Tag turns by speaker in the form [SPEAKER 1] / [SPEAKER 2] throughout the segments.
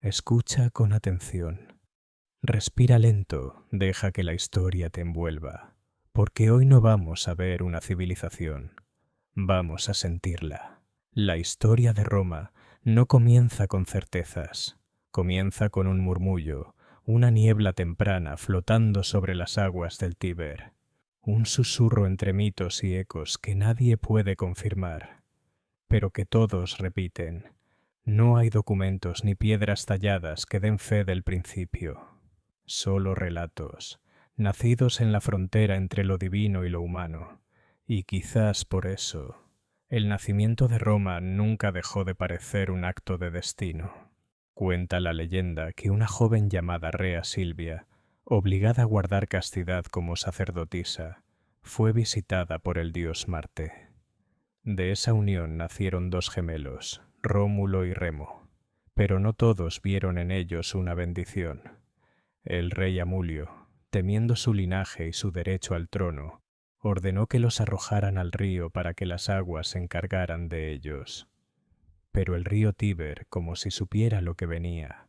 [SPEAKER 1] Escucha con atención. Respira lento, deja que la historia te envuelva, porque hoy no vamos a ver una civilización, vamos a sentirla. La historia de Roma no comienza con certezas, comienza con un murmullo, una niebla temprana flotando sobre las aguas del Tíber, un susurro entre mitos y ecos que nadie puede confirmar, pero que todos repiten. No hay documentos ni piedras talladas que den fe del principio, solo relatos, nacidos en la frontera entre lo divino y lo humano, y quizás por eso, el nacimiento de Roma nunca dejó de parecer un acto de destino. Cuenta la leyenda que una joven llamada Rea Silvia, obligada a guardar castidad como sacerdotisa, fue visitada por el dios Marte. De esa unión nacieron dos gemelos, Rómulo y Remo, pero no todos vieron en ellos una bendición. El rey Amulio, temiendo su linaje y su derecho al trono, ordenó que los arrojaran al río para que las aguas se encargaran de ellos. Pero el río Tíber, como si supiera lo que venía,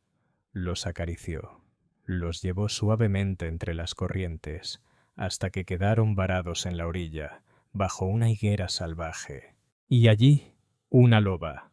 [SPEAKER 1] los acarició, los llevó suavemente entre las corrientes, hasta que quedaron varados en la orilla, bajo una higuera salvaje. Y allí, una loba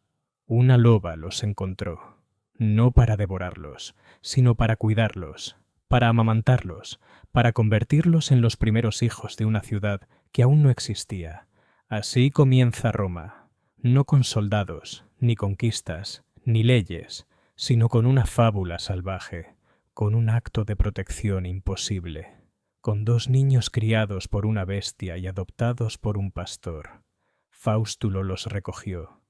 [SPEAKER 1] los encontró, no para devorarlos, sino para cuidarlos, para amamantarlos, para convertirlos en los primeros hijos de una ciudad que aún no existía. Así comienza Roma, no con soldados, ni conquistas, ni leyes, sino con una fábula salvaje, con un acto de protección imposible, con dos niños criados por una bestia y adoptados por un pastor. Faustulo los recogió,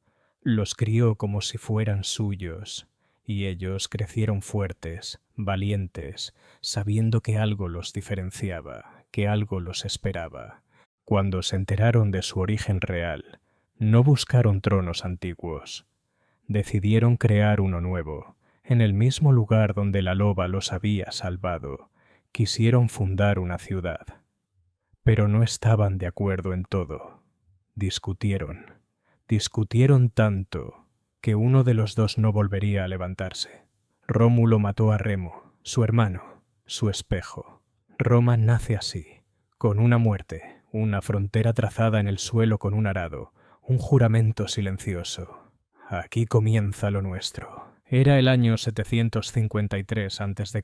[SPEAKER 1] los crió como si fueran suyos, y ellos crecieron fuertes, valientes, sabiendo que algo los diferenciaba, que algo los esperaba. Cuando se enteraron de su origen real, no buscaron tronos antiguos. Decidieron crear uno nuevo, en el mismo lugar donde la loba los había salvado. Quisieron fundar una ciudad, pero no estaban de acuerdo en todo. Discutieron tanto que uno de los dos no volvería a levantarse. Rómulo mató a Remo, su hermano, su espejo. Roma nace así, con una muerte, una frontera trazada en el suelo con un arado, un juramento silencioso. Aquí comienza lo nuestro. Era el año 753 a.C.,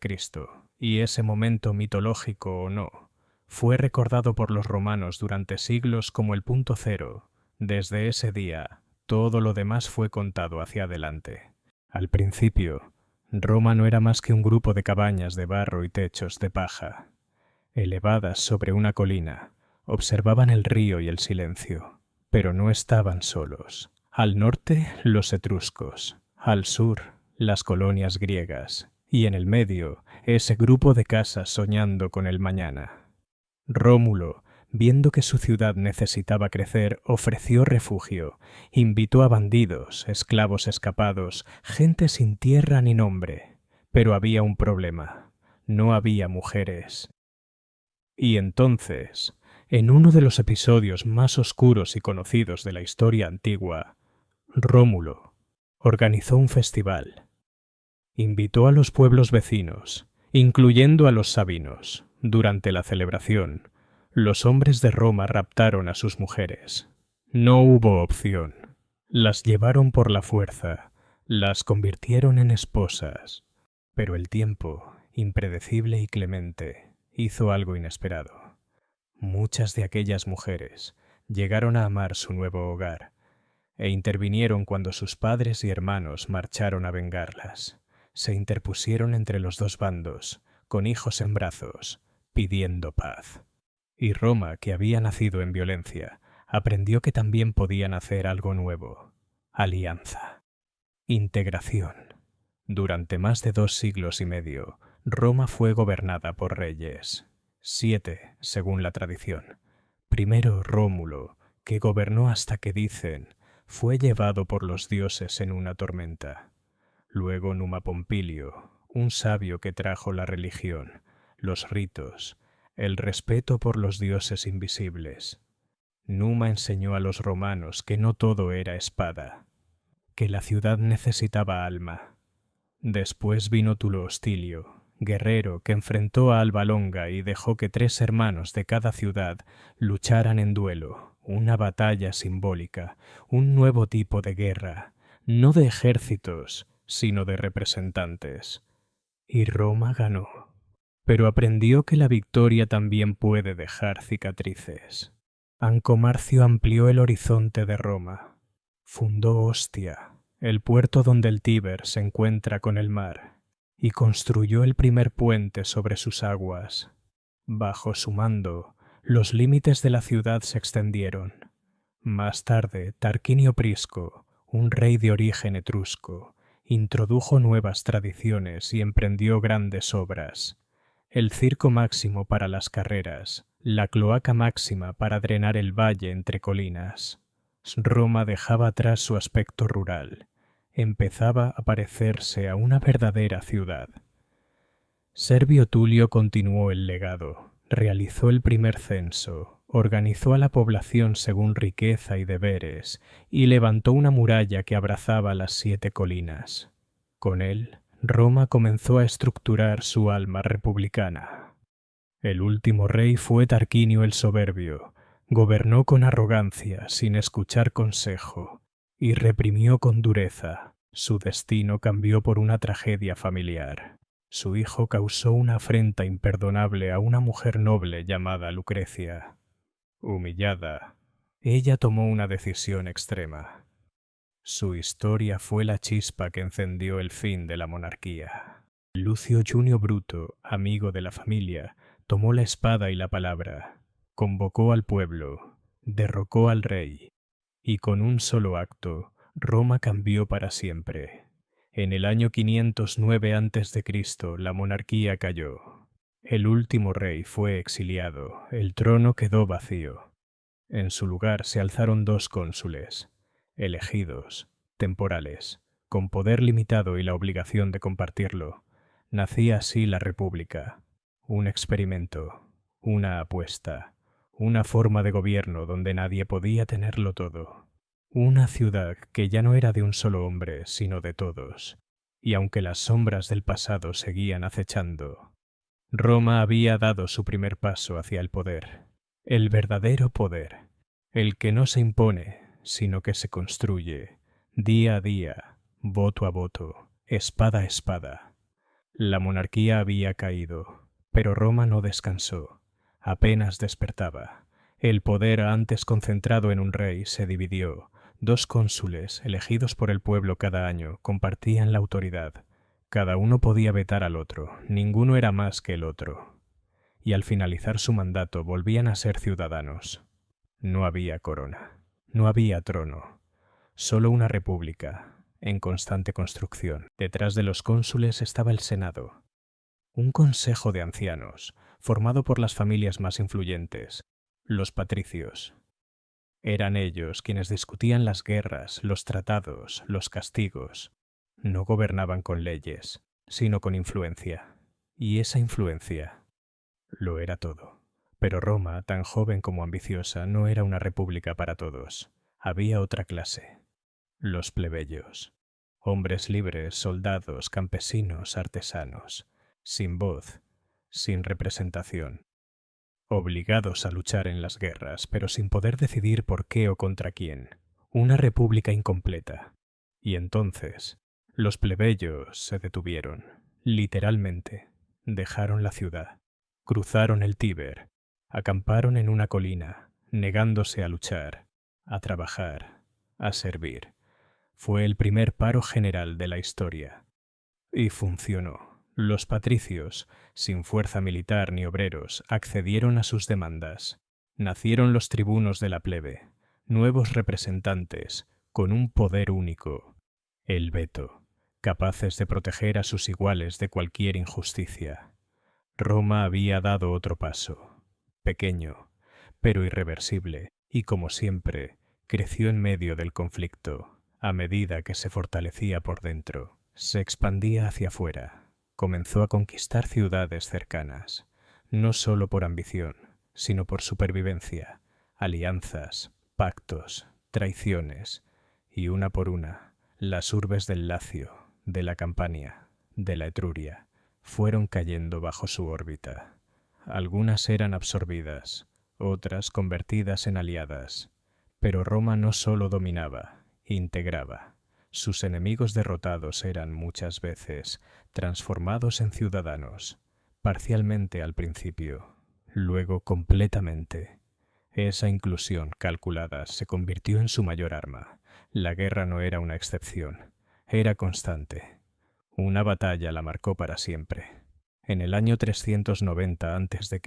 [SPEAKER 1] y ese momento mitológico o no, fue recordado por los romanos durante siglos como el punto cero. Desde ese día, todo lo demás fue contado hacia adelante. Al principio, Roma no era más que un grupo de cabañas de barro y techos de paja. Elevadas sobre una colina, observaban el río y el silencio, pero no estaban solos. Al norte, los etruscos, al sur, las colonias griegas, y en el medio, ese grupo de casas soñando con el mañana. Rómulo, viendo que su ciudad necesitaba crecer, ofreció refugio, invitó a bandidos, esclavos escapados, gente sin tierra ni nombre. Pero había un problema, no había mujeres. Y entonces, en uno de los episodios más oscuros y conocidos de la historia antigua, Rómulo organizó un festival. Invitó a los pueblos vecinos, incluyendo a los sabinos. Durante la celebración, los hombres de Roma raptaron a sus mujeres. No hubo opción. Las llevaron por la fuerza, las convirtieron en esposas. Pero el tiempo, impredecible y clemente, hizo algo inesperado. Muchas de aquellas mujeres llegaron a amar su nuevo hogar e intervinieron cuando sus padres y hermanos marcharon a vengarlas. Se interpusieron entre los dos bandos, con hijos en brazos, pidiendo paz. Y Roma, que había nacido en violencia, aprendió que también podían hacer algo nuevo: alianza, integración. Durante más de 2 siglos y medio, Roma fue gobernada por reyes. 7, según la tradición. Primero Rómulo, que gobernó hasta que dicen fue llevado por los dioses en una tormenta. Luego Numa Pompilio, un sabio que trajo la religión, los ritos, el respeto por los dioses invisibles. Numa enseñó a los romanos que no todo era espada, que la ciudad necesitaba alma. Después vino Tulo Hostilio, guerrero que enfrentó a Alba Longa y dejó que 3 hermanos de cada ciudad lucharan en duelo, una batalla simbólica, un nuevo tipo de guerra, no de ejércitos, sino de representantes. Y Roma ganó. Pero aprendió que la victoria también puede dejar cicatrices. Ancomarcio amplió el horizonte de Roma. Fundó Ostia, el puerto donde el Tíber se encuentra con el mar, y construyó el primer puente sobre sus aguas. Bajo su mando, los límites de la ciudad se extendieron. Más tarde, Tarquinio Prisco, un rey de origen etrusco, introdujo nuevas tradiciones y emprendió grandes obras. El circo máximo para las carreras, la cloaca máxima para drenar el valle entre colinas. Roma dejaba atrás su aspecto rural. Empezaba a parecerse a una verdadera ciudad. Servio Tulio continuó el legado, realizó el primer censo, organizó a la población según riqueza y deberes, y levantó una muralla que abrazaba las 7 colinas. Con él, Roma comenzó a estructurar su alma republicana. El último rey fue Tarquinio el Soberbio. Gobernó con arrogancia, sin escuchar consejo, y reprimió con dureza. Su destino cambió por una tragedia familiar. Su hijo causó una afrenta imperdonable a una mujer noble llamada Lucrecia. Humillada, ella tomó una decisión extrema. Su historia fue la chispa que encendió el fin de la monarquía. Lucio Junio Bruto, amigo de la familia, tomó la espada y la palabra, convocó al pueblo, derrocó al rey, y con un solo acto, Roma cambió para siempre. En el año 509 a.C., la monarquía cayó. El último rey fue exiliado, el trono quedó vacío. En su lugar se alzaron 2 cónsules, elegidos, temporales, con poder limitado y la obligación de compartirlo. Nacía así la República, un experimento, una apuesta, una forma de gobierno donde nadie podía tenerlo todo. Una ciudad que ya no era de un solo hombre, sino de todos. Y aunque las sombras del pasado seguían acechando, Roma había dado su primer paso hacia el poder. El verdadero poder, el que no se impone, sino que se construye, día a día, voto a voto, espada a espada. La monarquía había caído, pero Roma no descansó, apenas despertaba. El poder antes concentrado en un rey se dividió. 2 cónsules, elegidos por el pueblo cada año, compartían la autoridad. Cada uno podía vetar al otro, ninguno era más que el otro. Y al finalizar su mandato volvían a ser ciudadanos. No había corona, no había trono, solo una república, en constante construcción. Detrás de los cónsules estaba el Senado, un consejo de ancianos, formado por las familias más influyentes, los patricios. Eran ellos quienes discutían las guerras, los tratados, los castigos. No gobernaban con leyes, sino con influencia. Y esa influencia lo era todo. Pero Roma, tan joven como ambiciosa, no era una república para todos. Había otra clase, los plebeyos. Hombres libres, soldados, campesinos, artesanos, sin voz, sin representación. Obligados a luchar en las guerras, pero sin poder decidir por qué o contra quién. Una república incompleta. Y entonces, los plebeyos se detuvieron. Literalmente, dejaron la ciudad. Cruzaron el Tíber. Acamparon en una colina, negándose a luchar, a trabajar, a servir. Fue el primer paro general de la historia. Y funcionó. Los patricios, sin fuerza militar ni obreros, accedieron a sus demandas. Nacieron los tribunos de la plebe, nuevos representantes, con un poder único, el veto, capaces de proteger a sus iguales de cualquier injusticia. Roma había dado otro paso, pequeño, pero irreversible, y como siempre, creció en medio del conflicto, a medida que se fortalecía por dentro, se expandía hacia afuera. Comenzó a conquistar ciudades cercanas, no solo por ambición, sino por supervivencia, alianzas, pactos, traiciones, y una por una, las urbes del Lacio, de la Campania, de la Etruria fueron cayendo bajo su órbita. Algunas eran absorbidas, otras convertidas en aliadas. Pero Roma no solo dominaba, integraba. Sus enemigos derrotados eran muchas veces transformados en ciudadanos, parcialmente al principio, luego completamente. Esa inclusión calculada se convirtió en su mayor arma. La guerra no era una excepción, era constante. Una batalla la marcó para siempre. En el año 390 a.C.,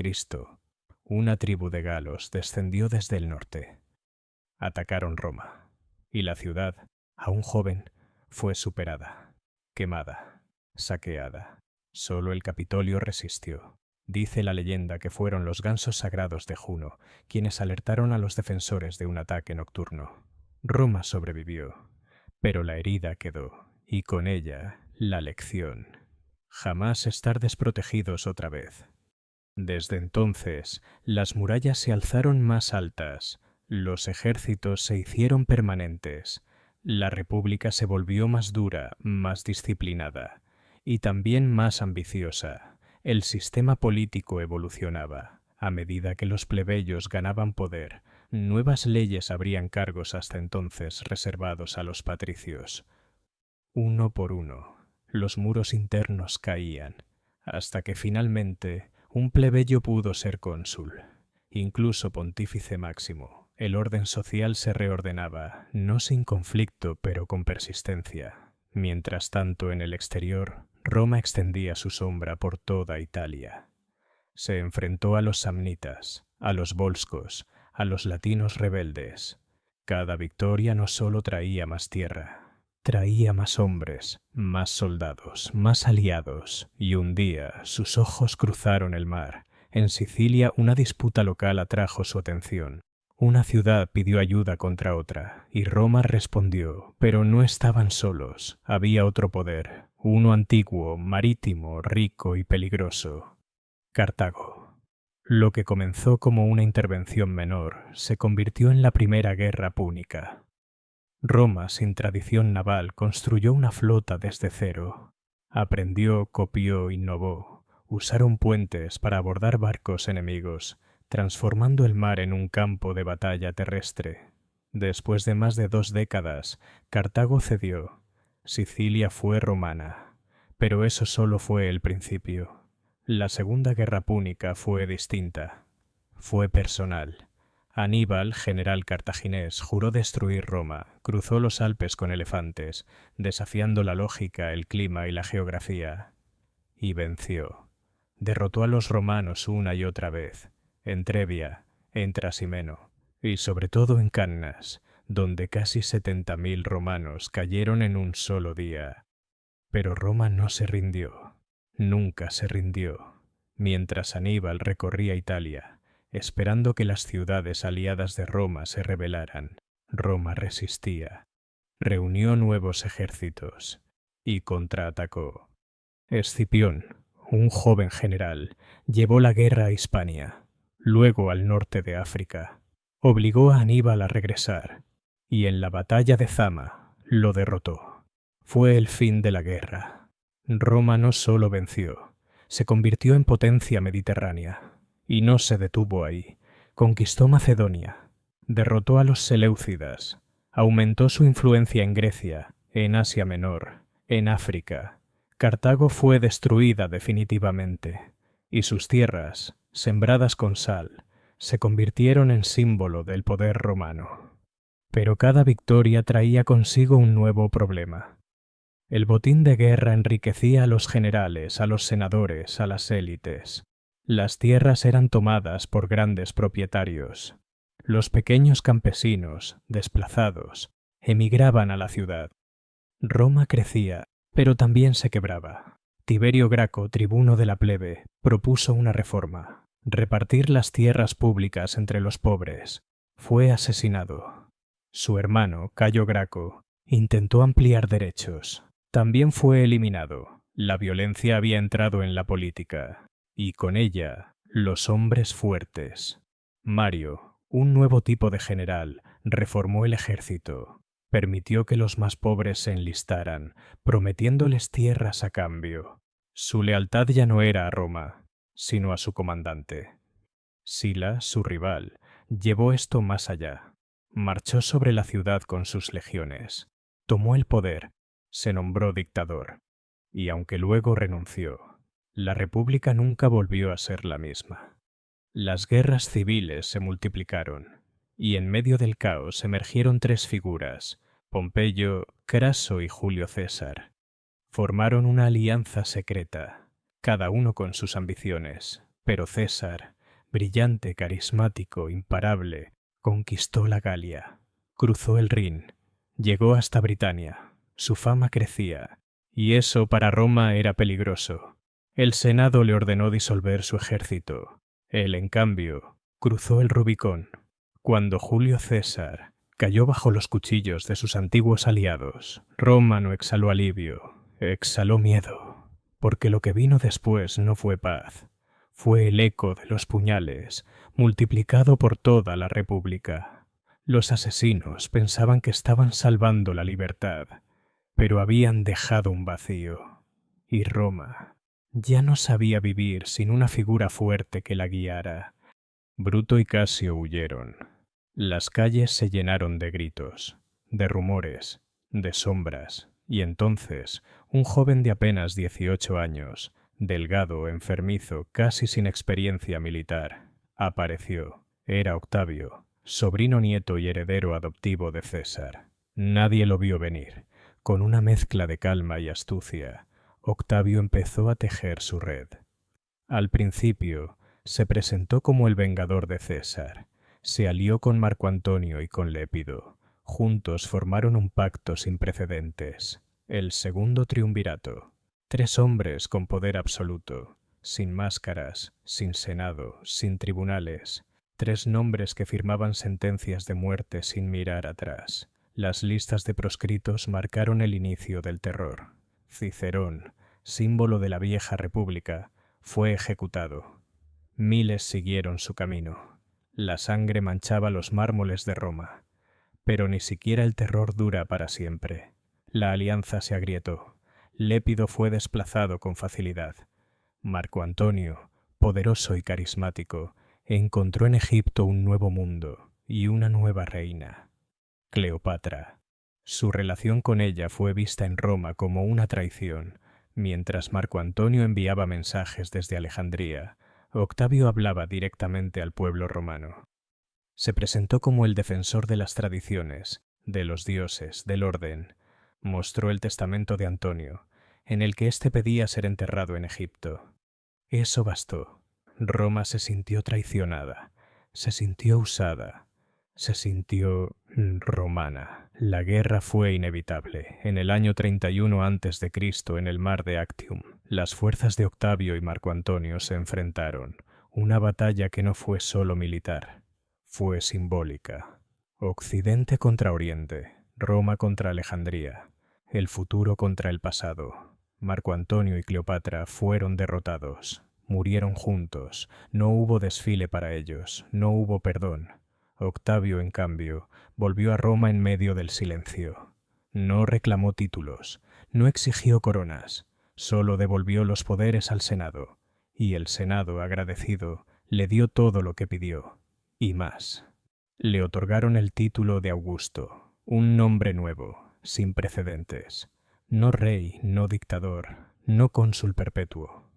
[SPEAKER 1] una tribu de galos descendió desde el norte. Atacaron Roma, y la ciudad, aún joven, fue superada, quemada, saqueada. Solo el Capitolio resistió. Dice la leyenda que fueron los gansos sagrados de Juno quienes alertaron a los defensores de un ataque nocturno. Roma sobrevivió, pero la herida quedó, y con ella la lección. Jamás estar desprotegidos otra vez. Desde entonces, las murallas se alzaron más altas, los ejércitos se hicieron permanentes, la república se volvió más dura, más disciplinada, y también más ambiciosa. El sistema político evolucionaba. A medida que los plebeyos ganaban poder, nuevas leyes abrían cargos hasta entonces reservados a los patricios. Uno por uno, los muros internos caían, hasta que finalmente un plebeyo pudo ser cónsul, incluso pontífice máximo. El orden social se reordenaba, no sin conflicto, pero con persistencia. Mientras tanto, en el exterior, Roma extendía su sombra por toda Italia. Se enfrentó a los samnitas, a los volscos, a los latinos rebeldes. Cada victoria no solo traía más tierra, traía más hombres, más soldados, más aliados, y un día sus ojos cruzaron el mar. En Sicilia una disputa local atrajo su atención. Una ciudad pidió ayuda contra otra, y Roma respondió, pero no estaban solos. Había otro poder, uno antiguo, marítimo, rico y peligroso: Cartago. Lo que comenzó como una intervención menor se convirtió en la primera guerra púnica. Roma, sin tradición naval, construyó una flota desde cero. Aprendió, copió, innovó. Usaron puentes para abordar barcos enemigos, transformando el mar en un campo de batalla terrestre. Después de más de 2 décadas, Cartago cedió. Sicilia fue romana. Pero eso solo fue el principio. La Segunda Guerra Púnica fue distinta. Fue personal. Aníbal, general cartaginés, juró destruir Roma, cruzó los Alpes con elefantes, desafiando la lógica, el clima y la geografía. Y venció. Derrotó a los romanos una y otra vez, en Trebia, en Trasimeno, y sobre todo en Cannas, donde casi 70.000 romanos cayeron en un solo día. Pero Roma no se rindió, nunca se rindió. Mientras Aníbal recorría Italia, esperando que las ciudades aliadas de Roma se rebelaran, Roma resistía. Reunió nuevos ejércitos y contraatacó. Escipión, un joven general, llevó la guerra a Hispania, luego al norte de África. Obligó a Aníbal a regresar, y en la batalla de Zama lo derrotó. Fue el fin de la guerra. Roma no solo venció, se convirtió en potencia mediterránea. Y no se detuvo ahí. Conquistó Macedonia, derrotó a los seleucidas, aumentó su influencia en Grecia, en Asia Menor, en África. Cartago fue destruida definitivamente, y sus tierras, sembradas con sal, se convirtieron en símbolo del poder romano. Pero cada victoria traía consigo un nuevo problema. El botín de guerra enriquecía a los generales, a los senadores, a las élites. Las tierras eran tomadas por grandes propietarios. Los pequeños campesinos, desplazados, emigraban a la ciudad. Roma crecía, pero también se quebraba. Tiberio Graco, tribuno de la plebe, propuso una reforma: repartir las tierras públicas entre los pobres. Fue asesinado. Su hermano, Cayo Graco, intentó ampliar derechos. También fue eliminado. La violencia había entrado en la política. Y con ella, los hombres fuertes. Mario, un nuevo tipo de general, reformó el ejército. Permitió que los más pobres se enlistaran, prometiéndoles tierras a cambio. Su lealtad ya no era a Roma, sino a su comandante. Sila, su rival, llevó esto más allá. Marchó sobre la ciudad con sus legiones, tomó el poder, se nombró dictador, y aunque luego renunció, la república nunca volvió a ser la misma. Las guerras civiles se multiplicaron, y en medio del caos emergieron tres figuras, Pompeyo, Craso y Julio César. Formaron una alianza secreta, cada uno con sus ambiciones, pero César, brillante, carismático, imparable, conquistó la Galia, cruzó el Rin, llegó hasta Britania, su fama crecía, y eso para Roma era peligroso. El Senado le ordenó disolver su ejército. Él, en cambio, cruzó el Rubicón. Cuando Julio César cayó bajo los cuchillos de sus antiguos aliados, Roma no exhaló alivio, exhaló miedo, porque lo que vino después no fue paz, fue el eco de los puñales, multiplicado por toda la República. Los asesinos pensaban que estaban salvando la libertad, pero habían dejado un vacío, y Roma ya no sabía vivir sin una figura fuerte que la guiara. Bruto y Casio huyeron. Las calles se llenaron de gritos, de rumores, de sombras, y entonces un joven de apenas 18 años, delgado, enfermizo, casi sin experiencia militar, apareció. Era Octavio, sobrino nieto y heredero adoptivo de César. Nadie lo vio venir. Con una mezcla de calma y astucia, Octavio empezó a tejer su red. Al principio, se presentó como el vengador de César. Se alió con Marco Antonio y con Lépido. Juntos formaron un pacto sin precedentes, el segundo triunvirato. 3 hombres con poder absoluto, sin máscaras, sin senado, sin tribunales. 3 nombres que firmaban sentencias de muerte sin mirar atrás. Las listas de proscritos marcaron el inicio del terror. Cicerón, símbolo de la vieja república, fue ejecutado. Miles siguieron su camino. La sangre manchaba los mármoles de Roma. Pero ni siquiera el terror dura para siempre. La alianza se agrietó. Lépido fue desplazado con facilidad. Marco Antonio, poderoso y carismático, encontró en Egipto un nuevo mundo y una nueva reina, Cleopatra. Su relación con ella fue vista en Roma como una traición. Mientras Marco Antonio enviaba mensajes desde Alejandría, Octavio hablaba directamente al pueblo romano. Se presentó como el defensor de las tradiciones, de los dioses, del orden. Mostró el testamento de Antonio, en el que éste pedía ser enterrado en Egipto. Eso bastó. Roma se sintió traicionada, se sintió usada, se sintió romana. La guerra fue inevitable. En el año 31 a.C., en el mar de Actium, las fuerzas de Octavio y Marco Antonio se enfrentaron. Una batalla que no fue solo militar, fue simbólica. Occidente contra Oriente, Roma contra Alejandría, el futuro contra el pasado. Marco Antonio y Cleopatra fueron derrotados, murieron juntos, no hubo desfile para ellos, no hubo perdón. Octavio, en cambio, volvió a Roma en medio del silencio. No reclamó títulos, no exigió coronas, solo devolvió los poderes al Senado, y el Senado, agradecido, le dio todo lo que pidió, y más. Le otorgaron el título de Augusto, un nombre nuevo, sin precedentes. No rey, no dictador, no cónsul perpetuo.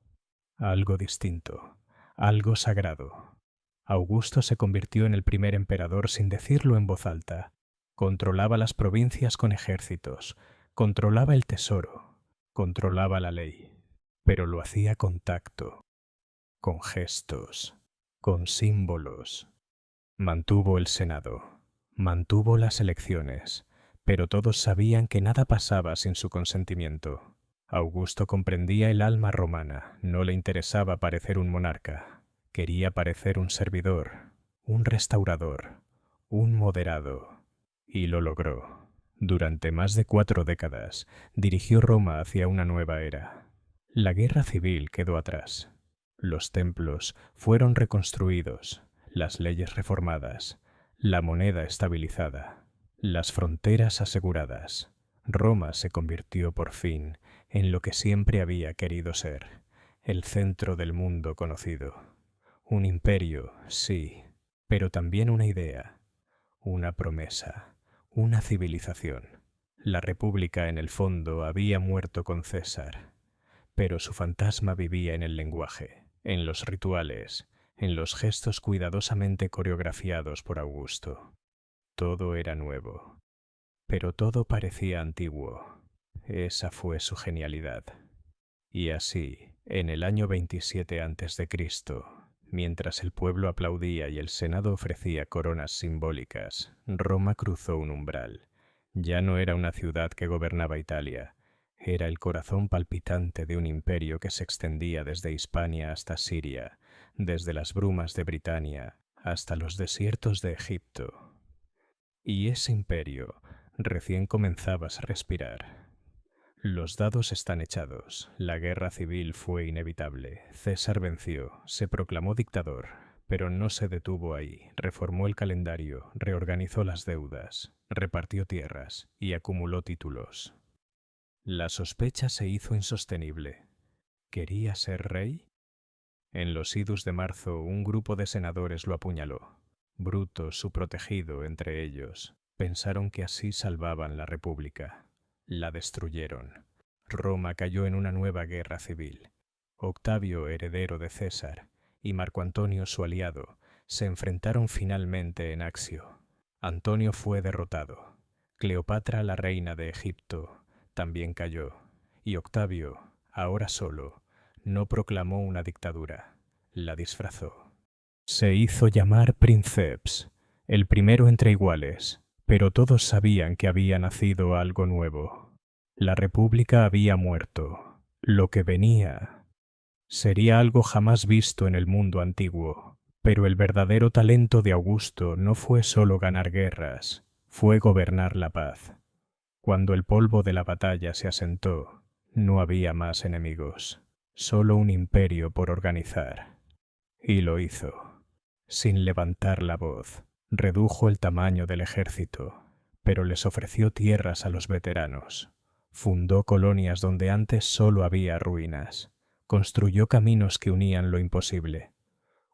[SPEAKER 1] Algo distinto, algo sagrado. Augusto se convirtió en el primer emperador sin decirlo en voz alta. Controlaba las provincias con ejércitos, controlaba el tesoro, controlaba la ley, pero lo hacía con tacto, con gestos, con símbolos. Mantuvo el Senado, mantuvo las elecciones, pero todos sabían que nada pasaba sin su consentimiento. Augusto comprendía el alma romana, no le interesaba parecer un monarca. Quería parecer un servidor, un restaurador, un moderado, y lo logró. Durante más de 4 décadas, dirigió Roma hacia una nueva era. La guerra civil quedó atrás. Los templos fueron reconstruidos, las leyes reformadas, la moneda estabilizada. Las fronteras aseguradas. Roma se convirtió por fin en lo que siempre había querido ser, el centro del mundo conocido. Un imperio, sí, pero también una idea, una promesa, una civilización. La República, en el fondo, había muerto con César, pero su fantasma vivía en el lenguaje, en los rituales, en los gestos cuidadosamente coreografiados por Augusto. Todo era nuevo, pero todo parecía antiguo. Esa fue su genialidad. Y así, en el año 27 a.C., mientras el pueblo aplaudía y el Senado ofrecía coronas simbólicas, Roma cruzó un umbral. Ya no era una ciudad que gobernaba Italia, era el corazón palpitante de un imperio que se extendía desde Hispania hasta Siria, desde las brumas de Britania hasta los desiertos de Egipto. Y ese imperio recién comenzabas a respirar. Los dados están echados. La guerra civil fue inevitable. César venció, se proclamó dictador, pero no se detuvo ahí. Reformó el calendario, reorganizó las deudas, repartió tierras y acumuló títulos. La sospecha se hizo insostenible. ¿Quería ser rey? En los idus de marzo, un grupo de senadores lo apuñaló. Bruto, su protegido, entre ellos, pensaron que así salvaban la República. La destruyeron. Roma cayó en una nueva guerra civil. Octavio, heredero de César, y Marco Antonio, su aliado, se enfrentaron finalmente en Accio. Antonio fue derrotado. Cleopatra, la reina de Egipto, también cayó. Y Octavio, ahora solo, no proclamó una dictadura, la disfrazó. Se hizo llamar Princeps, el primero entre iguales, pero todos sabían que había nacido algo nuevo. La República había muerto. Lo que venía sería algo jamás visto en el mundo antiguo. Pero el verdadero talento de Augusto no fue solo ganar guerras, fue gobernar la paz. Cuando el polvo de la batalla se asentó, no había más enemigos, solo un imperio por organizar. Y lo hizo. Sin levantar la voz, redujo el tamaño del ejército, pero les ofreció tierras a los veteranos. Fundó colonias donde antes solo había ruinas. Construyó caminos que unían lo imposible.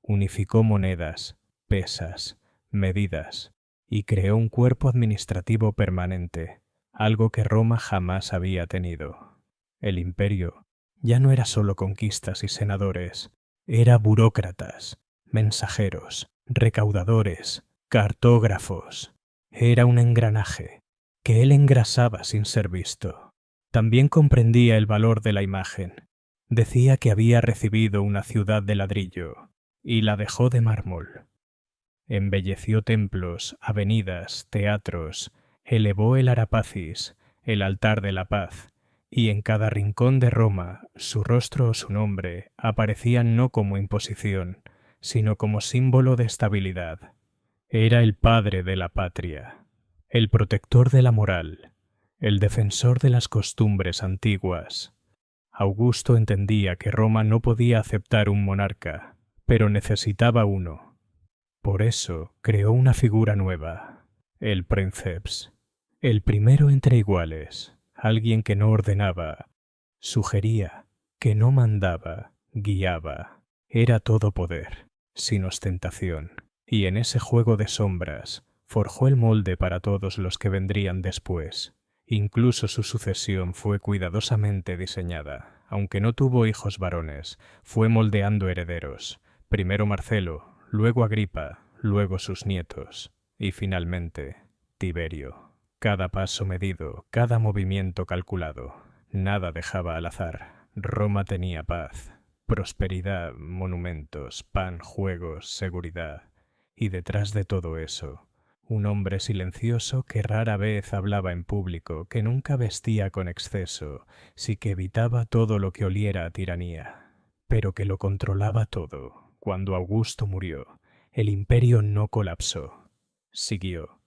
[SPEAKER 1] Unificó monedas, pesas, medidas, y creó un cuerpo administrativo permanente, algo que Roma jamás había tenido. El imperio ya no era solo conquistas y senadores, era burócratas, mensajeros, recaudadores, cartógrafos. Era un engranaje que él engrasaba sin ser visto. También comprendía el valor de la imagen. Decía que había recibido una ciudad de ladrillo y la dejó de mármol. Embelleció templos, avenidas, teatros, elevó el Arapacis, el altar de la paz, y en cada rincón de Roma su rostro o su nombre aparecían no como imposición, sino como símbolo de estabilidad. Era el padre de la patria, el protector de la moral, el defensor de las costumbres antiguas. Augusto entendía que Roma no podía aceptar un monarca, pero necesitaba uno. Por eso creó una figura nueva, el Princeps, el primero entre iguales, alguien que no ordenaba, sugería, que no mandaba, guiaba. Era todo poder, sin ostentación, y en ese juego de sombras forjó el molde para todos los que vendrían después. Incluso su sucesión fue cuidadosamente diseñada. Aunque no tuvo hijos varones, fue moldeando herederos. Primero Marcelo, luego Agripa, luego sus nietos, y finalmente Tiberio. Cada paso medido, cada movimiento calculado. Nada dejaba al azar. Roma tenía paz, prosperidad, monumentos, pan, juegos, seguridad. Y detrás de todo eso, un hombre silencioso que rara vez hablaba en público, que nunca vestía con exceso, sí que evitaba todo lo que oliera a tiranía, pero que lo controlaba todo. Cuando Augusto murió, el imperio no colapsó, siguió.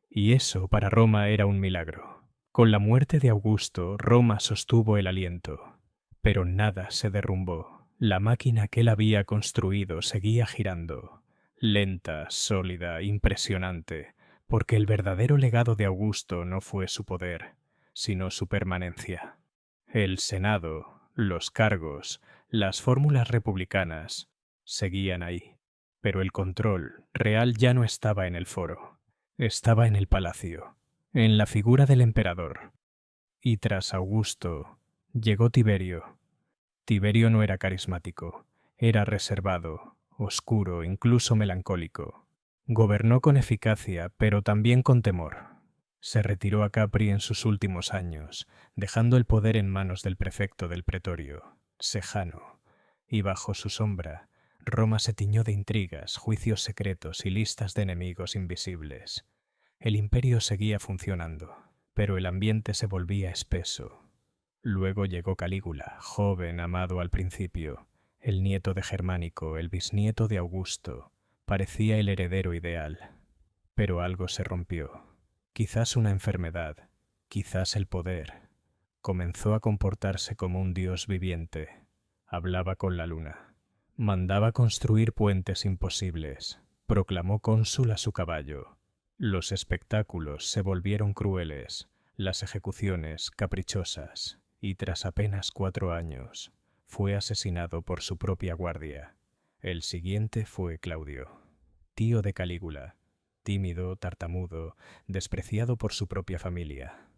[SPEAKER 1] Y eso para Roma era un milagro. Con la muerte de Augusto, Roma sostuvo el aliento, pero nada se derrumbó. La máquina que él había construido seguía girando, lenta, sólida, impresionante, porque el verdadero legado de Augusto no fue su poder, sino su permanencia. El Senado, los cargos, las fórmulas republicanas seguían ahí, pero el control real ya no estaba en el foro, estaba en el palacio, en la figura del emperador. Y tras Augusto llegó Tiberio. Tiberio no era carismático, era reservado, oscuro, incluso melancólico. Gobernó con eficacia, pero también con temor. Se retiró a Capri en sus últimos años, dejando el poder en manos del prefecto del pretorio, Sejano, y bajo su sombra, Roma se tiñó de intrigas, juicios secretos y listas de enemigos invisibles. El imperio seguía funcionando, pero el ambiente se volvía espeso. Luego llegó Calígula, joven, amado al principio, el nieto de Germánico, el bisnieto de Augusto. Parecía el heredero ideal. Pero algo se rompió. Quizás una enfermedad, quizás el poder. Comenzó a comportarse como un dios viviente. Hablaba con la luna. Mandaba construir puentes imposibles. Proclamó cónsul a su caballo. Los espectáculos se volvieron crueles, las ejecuciones caprichosas, y tras apenas 4 años, fue asesinado por su propia guardia. El siguiente fue Claudio, tío de Calígula, tímido, tartamudo, despreciado por su propia familia.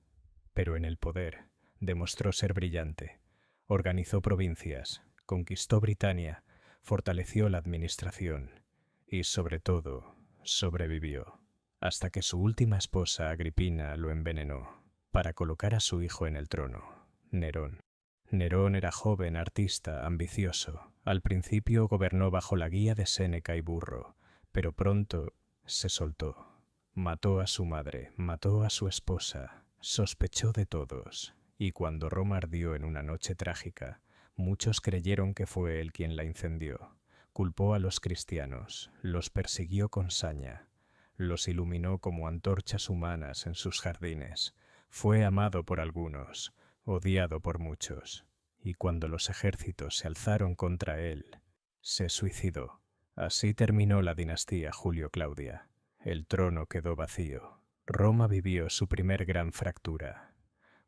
[SPEAKER 1] Pero en el poder demostró ser brillante. Organizó provincias, conquistó Britania, fortaleció la administración y, sobre todo, sobrevivió, hasta que su última esposa, Agripina, lo envenenó para colocar a su hijo en el trono, Nerón. Nerón era joven, artista, ambicioso. Al principio gobernó bajo la guía de Séneca y Burro, pero pronto se soltó. Mató a su madre, mató a su esposa, sospechó de todos, y cuando Roma ardió en una noche trágica, muchos creyeron que fue él quien la incendió. Culpó a los cristianos, los persiguió con saña, los iluminó como antorchas humanas en sus jardines. Fue amado por algunos, odiado por muchos, y cuando los ejércitos se alzaron contra él, se suicidó. Así terminó la dinastía Julio-Claudia. El trono quedó vacío. Roma vivió su primer gran fractura.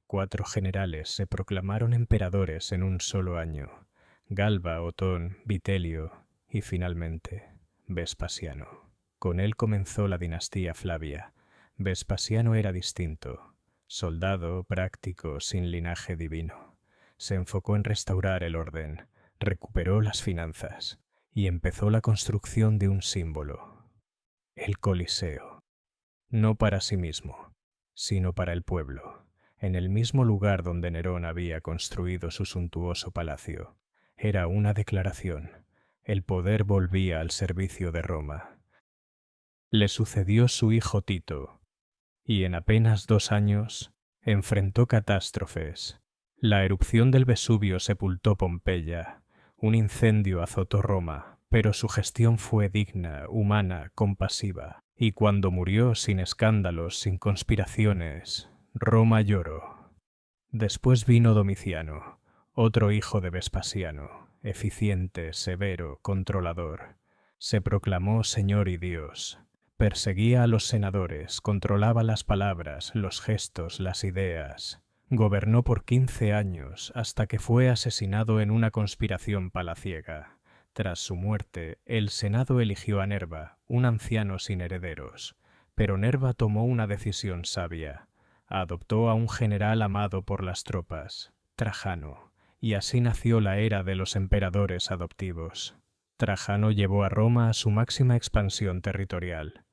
[SPEAKER 1] 4 generales se proclamaron emperadores en un solo año: Galba, Otón, Vitelio y finalmente Vespasiano. Con él comenzó la dinastía Flavia. Vespasiano era distinto. Soldado, práctico, sin linaje divino. Se enfocó en restaurar el orden, recuperó las finanzas y empezó la construcción de un símbolo: el Coliseo. No para sí mismo, sino para el pueblo, en el mismo lugar donde Nerón había construido su suntuoso palacio. Era una declaración. El poder volvía al servicio de Roma. Le sucedió su hijo Tito, y en apenas 2 años enfrentó catástrofes. La erupción del Vesubio sepultó Pompeya, un incendio azotó Roma, pero su gestión fue digna, humana, compasiva. Y cuando murió sin escándalos, sin conspiraciones, Roma lloró. Después vino Domiciano, otro hijo de Vespasiano, eficiente, severo, controlador. Se proclamó Señor y Dios. Perseguía a los senadores, controlaba las palabras, los gestos, las ideas. Gobernó por 15 años hasta que fue asesinado en una conspiración palaciega. Tras su muerte, el Senado eligió a Nerva, un anciano sin herederos. Pero Nerva tomó una decisión sabia. Adoptó a un general amado por las tropas, Trajano, y así nació la era de los emperadores adoptivos. Trajano llevó a Roma a su máxima expansión territorial.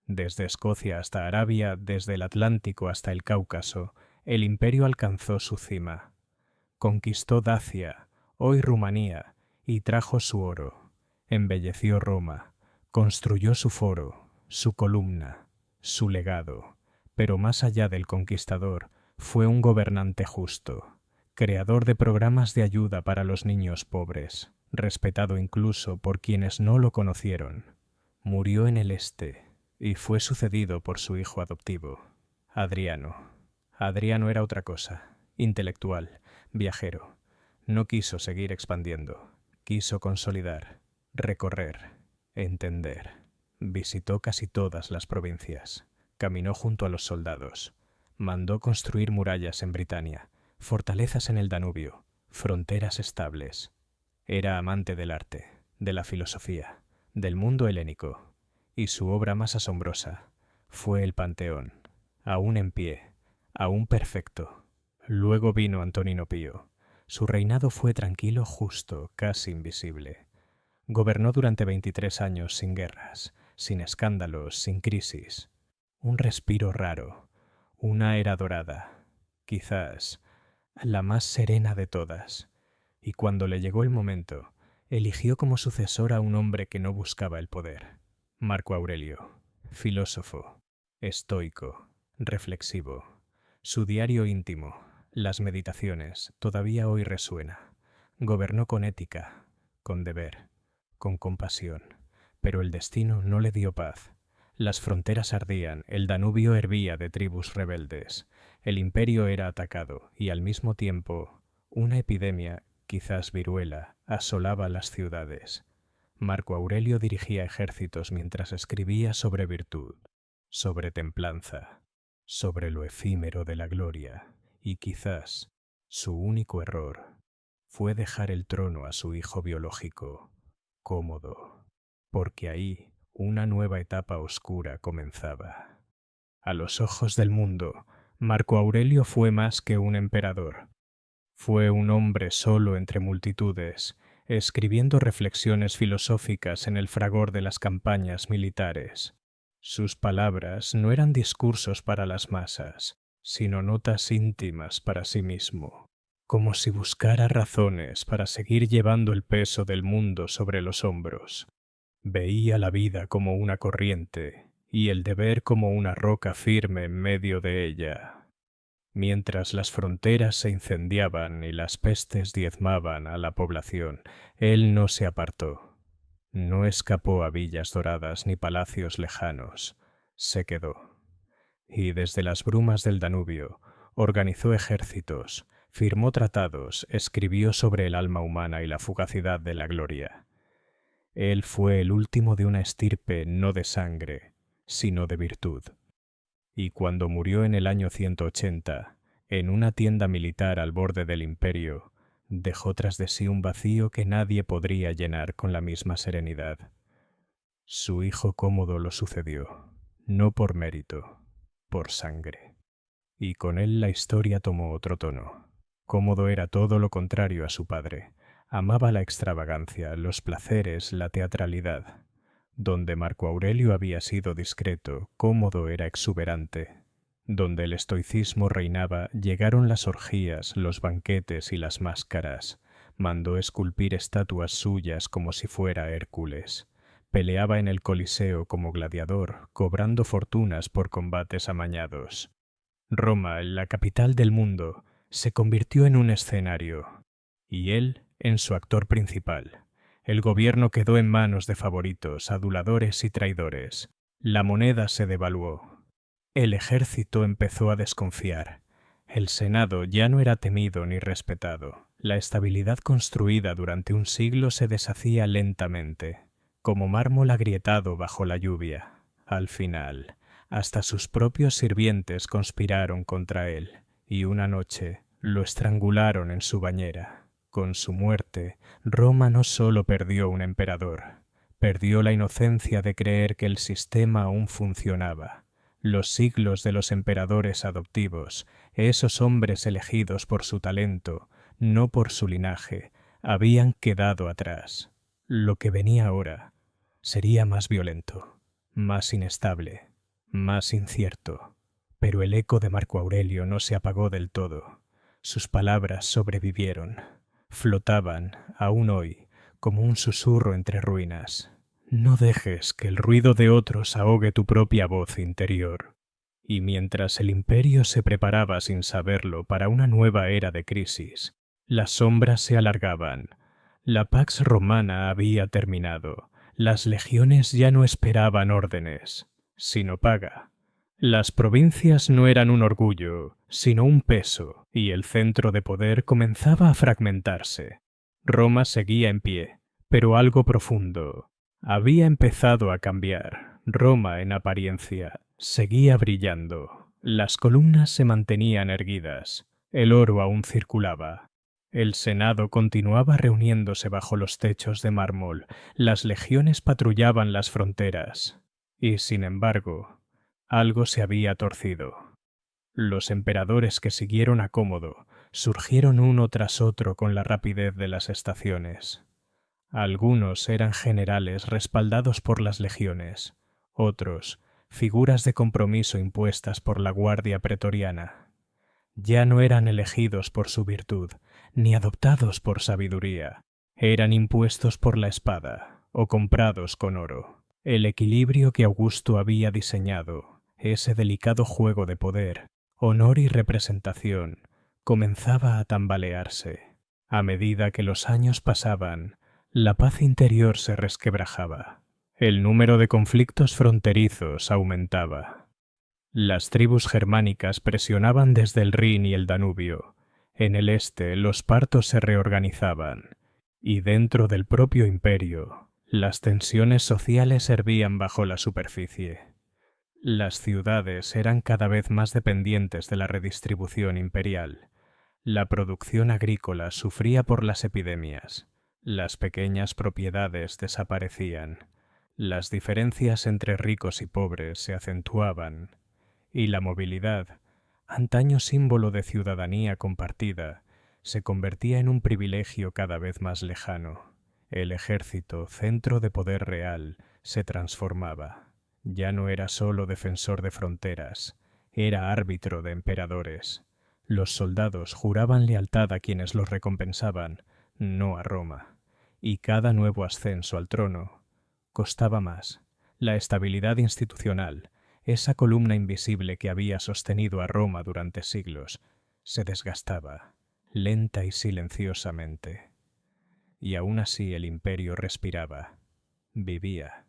[SPEAKER 1] Desde Escocia hasta Arabia, desde el Atlántico hasta el Cáucaso, el imperio alcanzó su cima. Conquistó Dacia, hoy Rumanía, y trajo su oro. Embelleció Roma, construyó su foro, su columna, su legado. Pero más allá del conquistador, fue un gobernante justo, creador de programas de ayuda para los niños pobres, respetado incluso por quienes no lo conocieron. Murió en el este y fue sucedido por su hijo adoptivo, Adriano. Adriano era otra cosa: intelectual, viajero. No quiso seguir expandiendo, quiso consolidar, recorrer, entender. Visitó casi todas las provincias. Caminó junto a los soldados. Mandó construir murallas en Britania, fortalezas en el Danubio, fronteras estables. Era amante del arte, de la filosofía, del mundo helénico, y su obra más asombrosa fue el Panteón, aún en pie, aún perfecto. Luego vino Antonino Pío. Su reinado fue tranquilo, justo, casi invisible. Gobernó durante 23 años sin guerras, sin escándalos, sin crisis. Un respiro raro, una era dorada, quizás la más serena de todas. Y cuando le llegó el momento, eligió como sucesor a un hombre que no buscaba el poder. Marco Aurelio, filósofo, estoico, reflexivo. Su diario íntimo, las meditaciones, todavía hoy resuena. Gobernó con ética, con deber, con compasión, pero el destino no le dio paz. Las fronteras ardían, el Danubio hervía de tribus rebeldes, el imperio era atacado y al mismo tiempo una epidemia, quizás viruela, asolaba las ciudades. Marco Aurelio dirigía ejércitos mientras escribía sobre virtud, sobre templanza, sobre lo efímero de la gloria, y quizás su único error fue dejar el trono a su hijo biológico, Cómodo, porque ahí una nueva etapa oscura comenzaba. A los ojos del mundo, Marco Aurelio fue más que un emperador. Fue un hombre solo entre multitudes, escribiendo reflexiones filosóficas en el fragor de las campañas militares. Sus palabras no eran discursos para las masas, sino notas íntimas para sí mismo, como si buscara razones para seguir llevando el peso del mundo sobre los hombros. Veía la vida como una corriente y el deber como una roca firme en medio de ella. Mientras las fronteras se incendiaban y las pestes diezmaban a la población, él no se apartó. No escapó a villas doradas ni palacios lejanos. Se quedó. Y desde las brumas del Danubio organizó ejércitos, firmó tratados, escribió sobre el alma humana y la fugacidad de la gloria. Él fue el último de una estirpe no de sangre, sino de virtud. Y cuando murió en el año 180, en una tienda militar al borde del imperio, dejó tras de sí un vacío que nadie podría llenar con la misma serenidad. Su hijo Cómodo lo sucedió, no por mérito, por sangre. Y con él la historia tomó otro tono. Cómodo era todo lo contrario a su padre. Amaba la extravagancia, los placeres, la teatralidad. Donde Marco Aurelio había sido discreto, Cómodo era exuberante. Donde el estoicismo reinaba, llegaron las orgías, los banquetes y las máscaras. Mandó esculpir estatuas suyas como si fuera Hércules. Peleaba en el Coliseo como gladiador, cobrando fortunas por combates amañados. Roma, la capital del mundo, se convirtió en un escenario, y él en su actor principal. El gobierno quedó en manos de favoritos, aduladores y traidores. La moneda se devaluó. El ejército empezó a desconfiar. El Senado ya no era temido ni respetado. La estabilidad construida durante un siglo se deshacía lentamente, como mármol agrietado bajo la lluvia. Al final, hasta sus propios sirvientes conspiraron contra él, y una noche lo estrangularon en su bañera. Con su muerte, Roma no solo perdió un emperador, perdió la inocencia de creer que el sistema aún funcionaba. Los siglos de los emperadores adoptivos, esos hombres elegidos por su talento, no por su linaje, habían quedado atrás. Lo que venía ahora sería más violento, más inestable, más incierto. Pero el eco de Marco Aurelio no se apagó del todo. Sus palabras sobrevivieron. Flotaban, aún hoy, como un susurro entre ruinas. No dejes que el ruido de otros ahogue tu propia voz interior. Y mientras el imperio se preparaba sin saberlo para una nueva era de crisis, las sombras se alargaban. La Pax Romana había terminado. Las legiones ya no esperaban órdenes, sino paga. Las provincias no eran un orgullo, sino un peso, y el centro de poder comenzaba a fragmentarse. Roma seguía en pie, pero algo profundo había empezado a cambiar. Roma, en apariencia, seguía brillando. Las columnas se mantenían erguidas. El oro aún circulaba. El Senado continuaba reuniéndose bajo los techos de mármol. Las legiones patrullaban las fronteras. Y, sin embargo, algo se había torcido. Los emperadores que siguieron a Cómodo surgieron uno tras otro con la rapidez de las estaciones. Algunos eran generales respaldados por las legiones, otros figuras de compromiso impuestas por la guardia pretoriana. Ya no eran elegidos por su virtud, ni adoptados por sabiduría, eran impuestos por la espada o comprados con oro. El equilibrio que Augusto había diseñado, ese delicado juego de poder, honor y representación, comenzaba a tambalearse. A medida que los años pasaban, la paz interior se resquebrajaba. El número de conflictos fronterizos aumentaba. Las tribus germánicas presionaban desde el Rin y el Danubio. En el este los partos se reorganizaban, y dentro del propio imperio, las tensiones sociales hervían bajo la superficie. Las ciudades eran cada vez más dependientes de la redistribución imperial. La producción agrícola sufría por las epidemias. Las pequeñas propiedades desaparecían. Las diferencias entre ricos y pobres se acentuaban. Y la movilidad, antaño símbolo de ciudadanía compartida, se convertía en un privilegio cada vez más lejano. El ejército, centro de poder real, se transformaba. Ya no era solo defensor de fronteras, era árbitro de emperadores. Los soldados juraban lealtad a quienes los recompensaban, no a Roma. Y cada nuevo ascenso al trono costaba más. La estabilidad institucional, esa columna invisible que había sostenido a Roma durante siglos, se desgastaba, lenta y silenciosamente. Y aún así el imperio respiraba, vivía,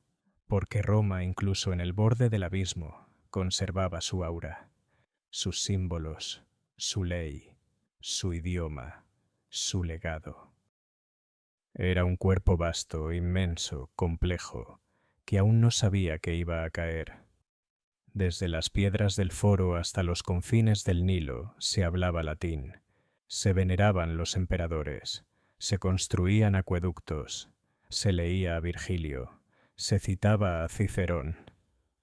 [SPEAKER 1] porque Roma, incluso en el borde del abismo, conservaba su aura, sus símbolos, su ley, su idioma, su legado. Era un cuerpo vasto, inmenso, complejo, que aún no sabía que iba a caer. Desde las piedras del Foro hasta los confines del Nilo se hablaba latín, se veneraban los emperadores, se construían acueductos, se leía a Virgilio, se citaba a Cicerón.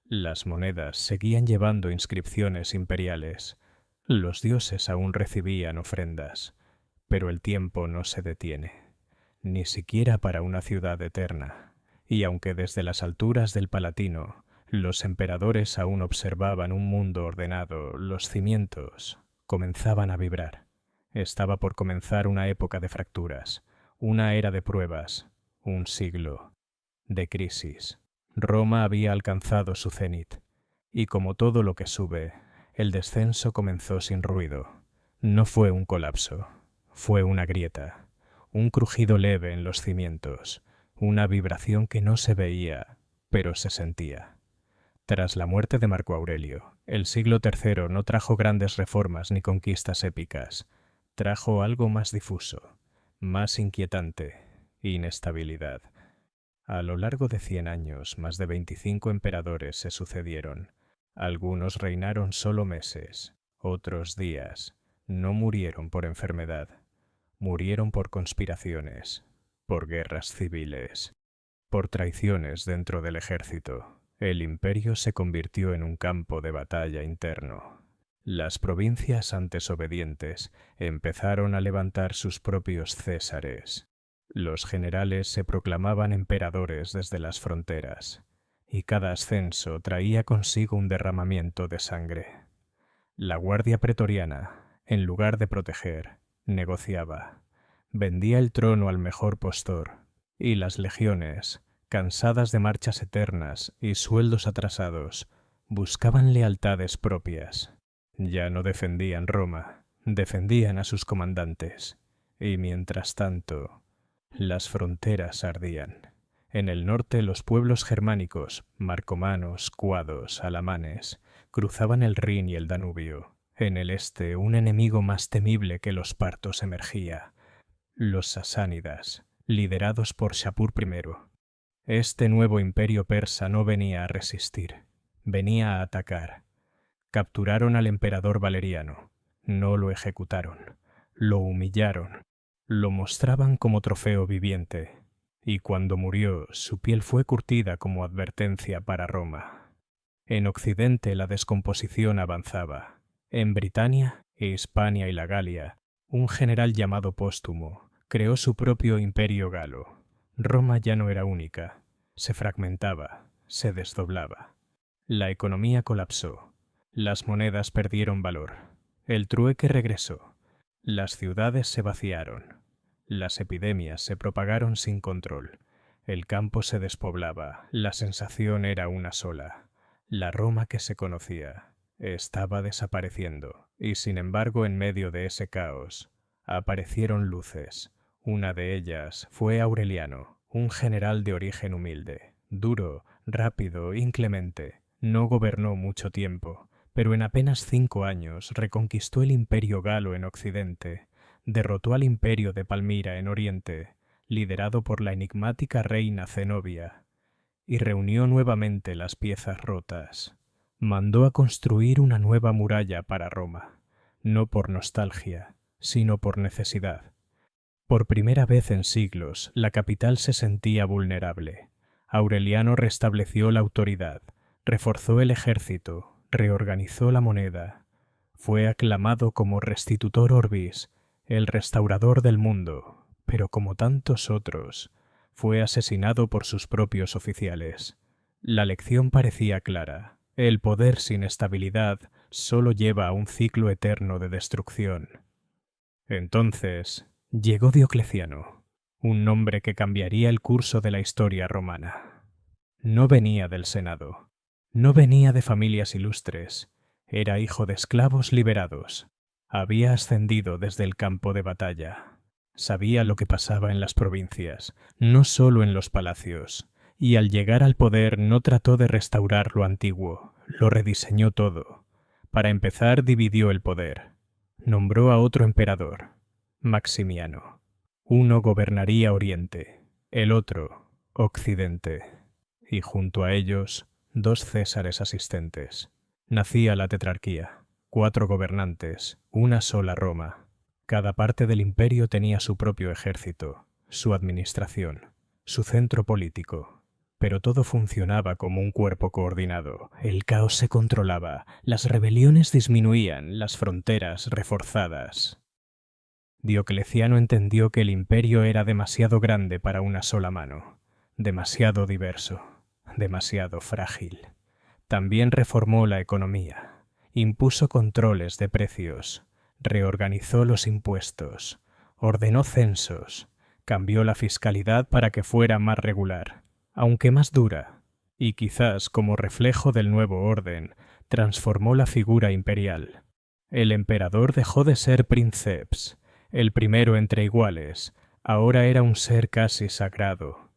[SPEAKER 1] Las monedas seguían llevando inscripciones imperiales, los dioses aún recibían ofrendas, pero el tiempo no se detiene, ni siquiera para una ciudad eterna, y aunque desde las alturas del Palatino los emperadores aún observaban un mundo ordenado, los cimientos comenzaban a vibrar. Estaba por comenzar una época de fracturas, una era de pruebas, un siglo de crisis. Roma había alcanzado su cenit, y como todo lo que sube, el descenso comenzó sin ruido. No fue un colapso, fue una grieta, un crujido leve en los cimientos, una vibración que no se veía, pero se sentía. Tras la muerte de Marco Aurelio, el siglo III no trajo grandes reformas ni conquistas épicas. Trajo algo más difuso, más inquietante, inestabilidad. A lo largo de 100 años, más de 25 emperadores se sucedieron. Algunos reinaron solo meses, otros días. No murieron por enfermedad, murieron por conspiraciones, por guerras civiles, por traiciones dentro del ejército. El imperio se convirtió en un campo de batalla interno. Las provincias antes obedientes empezaron a levantar sus propios césares. Los generales se proclamaban emperadores desde las fronteras, y cada ascenso traía consigo un derramamiento de sangre. La guardia pretoriana, en lugar de proteger, negociaba, vendía el trono al mejor postor, y las legiones, cansadas de marchas eternas y sueldos atrasados, buscaban lealtades propias. Ya no defendían Roma, defendían a sus comandantes, y mientras tanto, las fronteras ardían. En el norte los pueblos germánicos, marcomanos, cuados, alamanes, cruzaban el Rin y el Danubio. En el este un enemigo más temible que los partos emergía, los sasánidas, liderados por Shapur I. Este nuevo imperio persa no venía a resistir, venía a atacar. Capturaron al emperador Valeriano, no lo ejecutaron, lo humillaron, lo mostraban como trofeo viviente, y cuando murió su piel fue curtida como advertencia para Roma. En Occidente la descomposición avanzaba. En Britania, Hispania y la Galia, un general llamado Póstumo creó su propio imperio galo. Roma ya no era única, se fragmentaba, se desdoblaba. La economía colapsó, las monedas perdieron valor, el trueque regresó, las ciudades se vaciaron, las epidemias se propagaron sin control, el campo se despoblaba, la sensación era una sola. La Roma que se conocía estaba desapareciendo, y sin embargo en medio de ese caos aparecieron luces. Una de ellas fue Aureliano, un general de origen humilde, duro, rápido, inclemente. No gobernó mucho tiempo, pero en apenas 5 años reconquistó el imperio galo en Occidente, derrotó al imperio de Palmira en Oriente, liderado por la enigmática reina Zenobia, y reunió nuevamente las piezas rotas. Mandó a construir una nueva muralla para Roma, no por nostalgia, sino por necesidad. Por primera vez en siglos, la capital se sentía vulnerable. Aureliano restableció la autoridad, reforzó el ejército, reorganizó la moneda. Fue aclamado como Restitutor Orbis, el restaurador del mundo, pero como tantos otros, fue asesinado por sus propios oficiales. La lección parecía clara. El poder sin estabilidad solo lleva a un ciclo eterno de destrucción. Entonces, llegó Diocleciano, un nombre que cambiaría el curso de la historia romana. No venía del Senado, no venía de familias ilustres, era hijo de esclavos liberados. Había ascendido desde el campo de batalla. Sabía lo que pasaba en las provincias, no solo en los palacios, y al llegar al poder no trató de restaurar lo antiguo, lo rediseñó todo. Para empezar, dividió el poder. Nombró a otro emperador, Maximiano. Uno gobernaría Oriente, el otro, Occidente, y junto a ellos, 2 césares asistentes. Nacía la tetrarquía, 4 gobernantes, una sola Roma. Cada parte del imperio tenía su propio ejército, su administración, su centro político. Pero todo funcionaba como un cuerpo coordinado. El caos se controlaba, las rebeliones disminuían, las fronteras reforzadas. Diocleciano entendió que el imperio era demasiado grande para una sola mano, demasiado diverso, demasiado frágil. También reformó la economía, impuso controles de precios, reorganizó los impuestos, ordenó censos, cambió la fiscalidad para que fuera más regular, aunque más dura, y quizás como reflejo del nuevo orden, transformó la figura imperial. El emperador dejó de ser princeps, el primero entre iguales, ahora era un ser casi sagrado,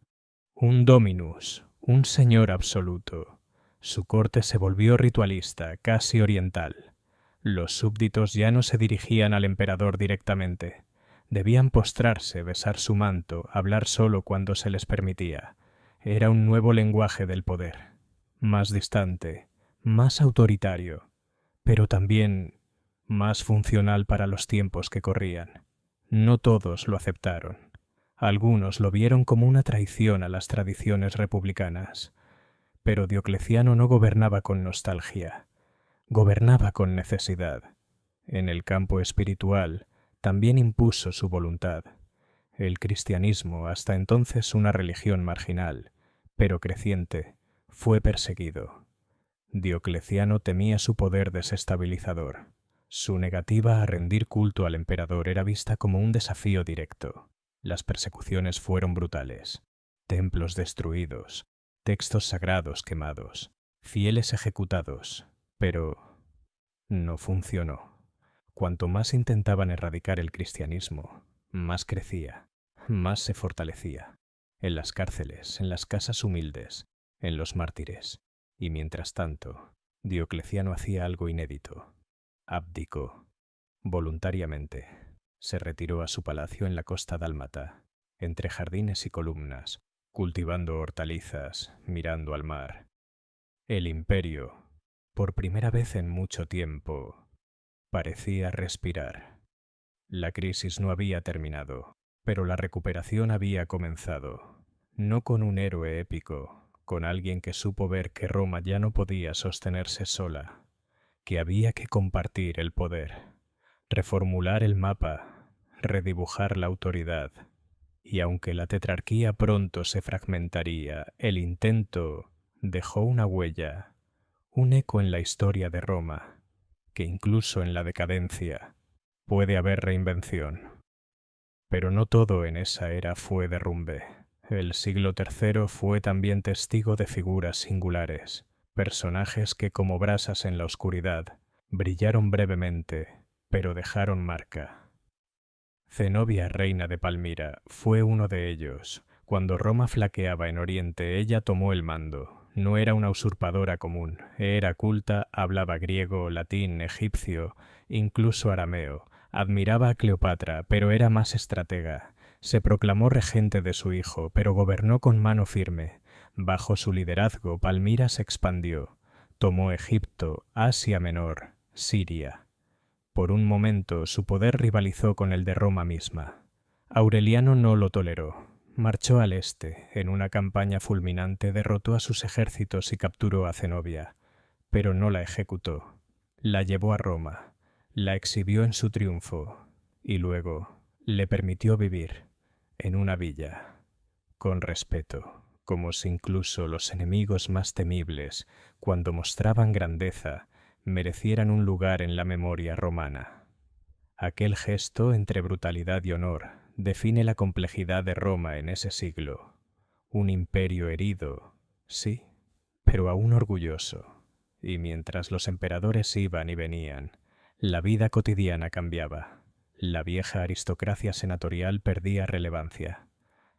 [SPEAKER 1] un dominus, un señor absoluto. Su corte se volvió ritualista, casi oriental. Los súbditos ya no se dirigían al emperador directamente. Debían postrarse, besar su manto, hablar solo cuando se les permitía. Era un nuevo lenguaje del poder, más distante, más autoritario, pero también más funcional para los tiempos que corrían. No todos lo aceptaron. Algunos lo vieron como una traición a las tradiciones republicanas. Pero Diocleciano no gobernaba con nostalgia, gobernaba con necesidad. En el campo espiritual también impuso su voluntad. El cristianismo, hasta entonces una religión marginal, pero creciente, fue perseguido. Diocleciano temía su poder desestabilizador. Su negativa a rendir culto al emperador era vista como un desafío directo. Las persecuciones fueron brutales. Templos destruidos, textos sagrados quemados, fieles ejecutados, pero no funcionó. Cuanto más intentaban erradicar el cristianismo, más crecía, más se fortalecía. En las cárceles, en las casas humildes, en los mártires. Y mientras tanto, Diocleciano hacía algo inédito. Abdicó, voluntariamente. Se retiró a su palacio en la costa dálmata, entre jardines y columnas, cultivando hortalizas, mirando al mar. El imperio, por primera vez en mucho tiempo, parecía respirar. La crisis no había terminado, pero la recuperación había comenzado, no con un héroe épico, con alguien que supo ver que Roma ya no podía sostenerse sola, que había que compartir el poder, reformular el mapa, redibujar la autoridad. Y aunque la tetrarquía pronto se fragmentaría, el intento dejó una huella, un eco en la historia de Roma, que incluso en la decadencia puede haber reinvención. Pero no todo en esa era fue derrumbe. El siglo III fue también testigo de figuras singulares, personajes que como brasas en la oscuridad brillaron brevemente, pero dejaron marca. Zenobia, reina de Palmira, fue uno de ellos. Cuando Roma flaqueaba en Oriente, ella tomó el mando. No era una usurpadora común, era culta, hablaba griego, latín, egipcio, incluso arameo. Admiraba a Cleopatra, pero era más estratega. Se proclamó regente de su hijo, pero gobernó con mano firme. Bajo su liderazgo, Palmira se expandió. Tomó Egipto, Asia Menor, Siria. Por un momento su poder rivalizó con el de Roma misma. Aureliano no lo toleró. Marchó al este. En una campaña fulminante derrotó a sus ejércitos y capturó a Zenobia, pero no la ejecutó. La llevó a Roma, la exhibió en su triunfo y luego le permitió vivir en una villa, con respeto, como si incluso los enemigos más temibles, cuando mostraban grandeza, merecieran un lugar en la memoria romana. Aquel gesto entre brutalidad y honor define la complejidad de Roma en ese siglo. Un imperio herido, sí, pero aún orgulloso. Y mientras los emperadores iban y venían, la vida cotidiana cambiaba. La vieja aristocracia senatorial perdía relevancia.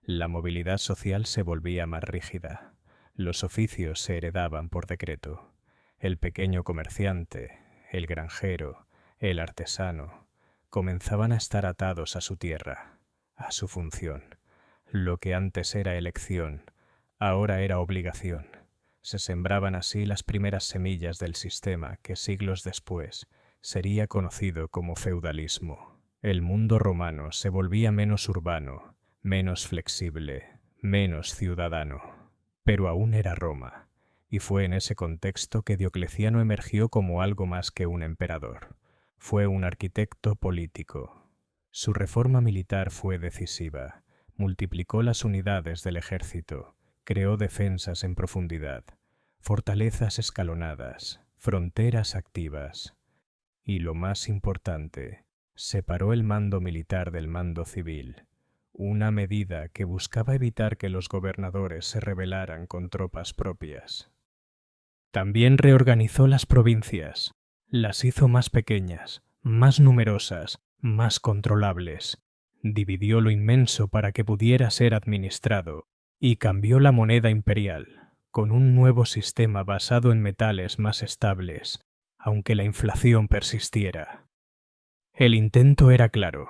[SPEAKER 1] La movilidad social se volvía más rígida. Los oficios se heredaban por decreto. El pequeño comerciante, el granjero, el artesano, comenzaban a estar atados a su tierra, a su función. Lo que antes era elección, ahora era obligación. Se sembraban así las primeras semillas del sistema que siglos después sería conocido como feudalismo. El mundo romano se volvía menos urbano, menos flexible, menos ciudadano. Pero aún era Roma, y fue en ese contexto que Diocleciano emergió como algo más que un emperador. Fue un arquitecto político. Su reforma militar fue decisiva. Multiplicó las unidades del ejército, creó defensas en profundidad, fortalezas escalonadas, fronteras activas. Y lo más importante, separó el mando militar del mando civil, una medida que buscaba evitar que los gobernadores se rebelaran con tropas propias. También reorganizó las provincias, las hizo más pequeñas, más numerosas, más controlables. Dividió lo inmenso para que pudiera ser administrado y cambió la moneda imperial con un nuevo sistema basado en metales más estables, aunque la inflación persistiera. El intento era claro: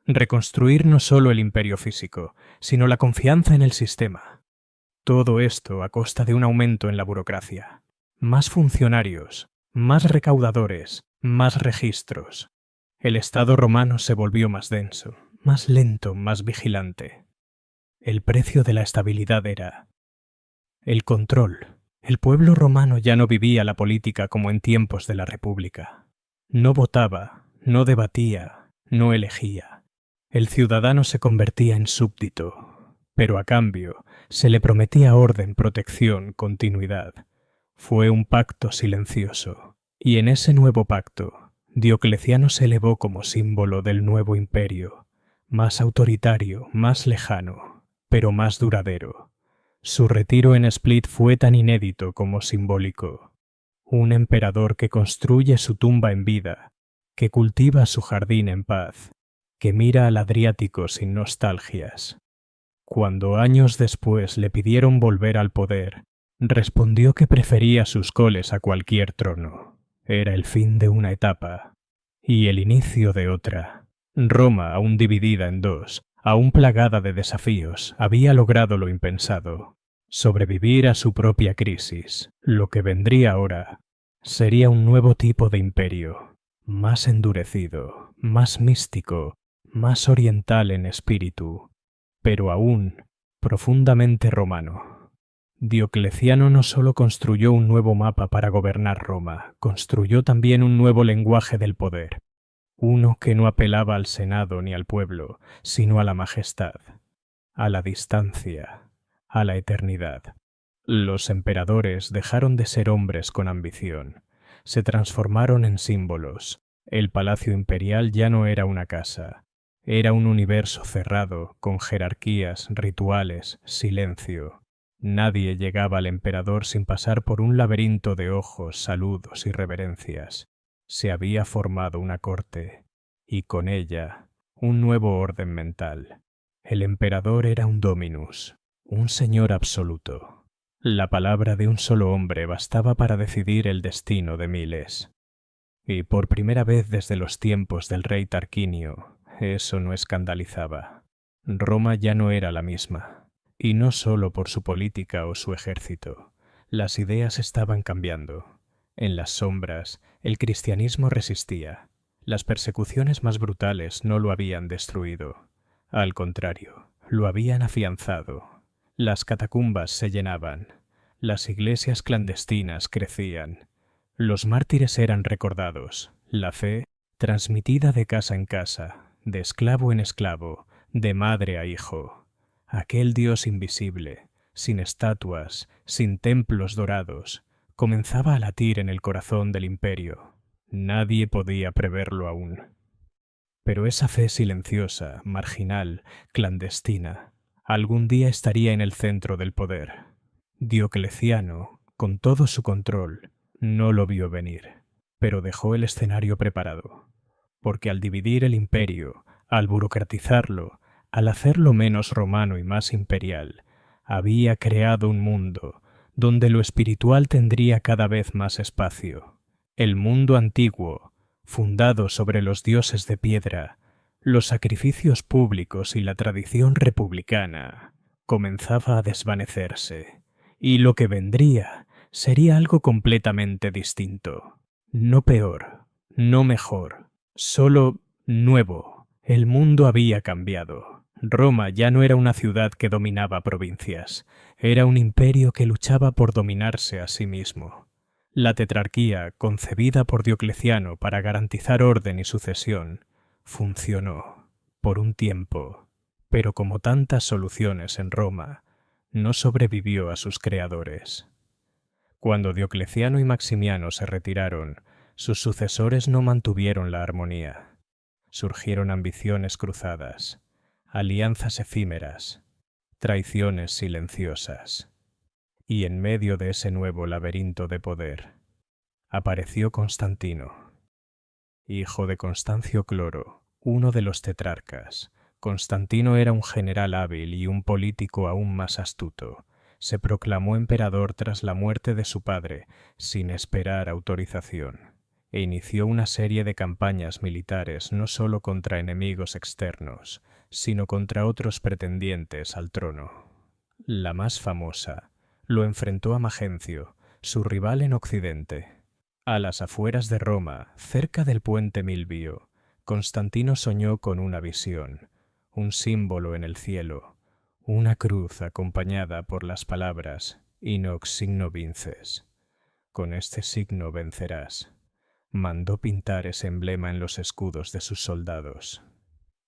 [SPEAKER 1] reconstruir no solo el imperio físico, sino la confianza en el sistema. Todo esto a costa de un aumento en la burocracia. Más funcionarios, más recaudadores, más registros. El Estado romano se volvió más denso, más lento, más vigilante. El precio de la estabilidad era el control. El pueblo romano ya no vivía la política como en tiempos de la República. No votaba, no debatía, no elegía. El ciudadano se convertía en súbdito, pero a cambio se le prometía orden, protección, continuidad. Fue un pacto silencioso, y en ese nuevo pacto, Diocleciano se elevó como símbolo del nuevo imperio, más autoritario, más lejano, pero más duradero. Su retiro en Split fue tan inédito como simbólico. Un emperador que construye su tumba en vida, que cultiva su jardín en paz, que mira al Adriático sin nostalgias. Cuando años después le pidieron volver al poder, respondió que prefería sus coles a cualquier trono. Era el fin de una etapa y el inicio de otra. Roma, aún dividida en dos, aún plagada de desafíos, había logrado lo impensado: sobrevivir a su propia crisis. Lo que vendría ahora sería un nuevo tipo de imperio, más endurecido, más místico, más oriental en espíritu, pero aún profundamente romano. Diocleciano no solo construyó un nuevo mapa para gobernar Roma, construyó también un nuevo lenguaje del poder, uno que no apelaba al Senado ni al pueblo, sino a la majestad, a la distancia, a la eternidad. Los emperadores dejaron de ser hombres con ambición, se transformaron en símbolos. El palacio imperial ya no era una casa, era un universo cerrado, con jerarquías, rituales, silencio. Nadie llegaba al emperador sin pasar por un laberinto de ojos, saludos y reverencias. Se había formado una corte, y con ella un nuevo orden mental. El emperador era un dominus, un señor absoluto. La palabra de un solo hombre bastaba para decidir el destino de miles. Y por primera vez desde los tiempos del rey Tarquinio, eso no escandalizaba. Roma ya no era la misma, y no solo por su política o su ejército. Las ideas estaban cambiando. En las sombras, el cristianismo resistía. Las persecuciones más brutales no lo habían destruido. Al contrario, lo habían afianzado. Las catacumbas se llenaban. Las iglesias clandestinas crecían. Los mártires eran recordados. La fe, transmitida de casa en casa, de esclavo en esclavo, de madre a hijo. Aquel Dios invisible, sin estatuas, sin templos dorados, comenzaba a latir en el corazón del imperio. Nadie podía preverlo aún. Pero esa fe silenciosa, marginal, clandestina, algún día estaría en el centro del poder. Diocleciano, con todo su control, no lo vio venir, pero dejó el escenario preparado. Porque al dividir el imperio, al burocratizarlo, al hacerlo menos romano y más imperial, había creado un mundo donde lo espiritual tendría cada vez más espacio. El mundo antiguo, fundado sobre los dioses de piedra, los sacrificios públicos y la tradición republicana, comenzaba a desvanecerse, y lo que vendría sería algo completamente distinto. No peor, no mejor, solo nuevo. El mundo había cambiado. Roma ya no era una ciudad que dominaba provincias, era un imperio que luchaba por dominarse a sí mismo. La tetrarquía, concebida por Diocleciano para garantizar orden y sucesión, funcionó por un tiempo, pero como tantas soluciones en Roma, no sobrevivió a sus creadores. Cuando Diocleciano y Maximiano se retiraron, sus sucesores no mantuvieron la armonía. Surgieron ambiciones cruzadas, alianzas efímeras, traiciones silenciosas. Y en medio de ese nuevo laberinto de poder, apareció Constantino, hijo de Constancio Cloro, uno de los tetrarcas. Constantino era un general hábil y un político aún más astuto. Se proclamó emperador tras la muerte de su padre, sin esperar autorización, e inició una serie de campañas militares no solo contra enemigos externos, sino contra otros pretendientes al trono. La más famosa lo enfrentó a Magencio, su rival en Occidente. A las afueras de Roma, cerca del puente Milvio, Constantino soñó con una visión, un símbolo en el cielo, una cruz acompañada por las palabras «In hoc signo vinces». Con este signo vencerás. Mandó pintar ese emblema en los escudos de sus soldados.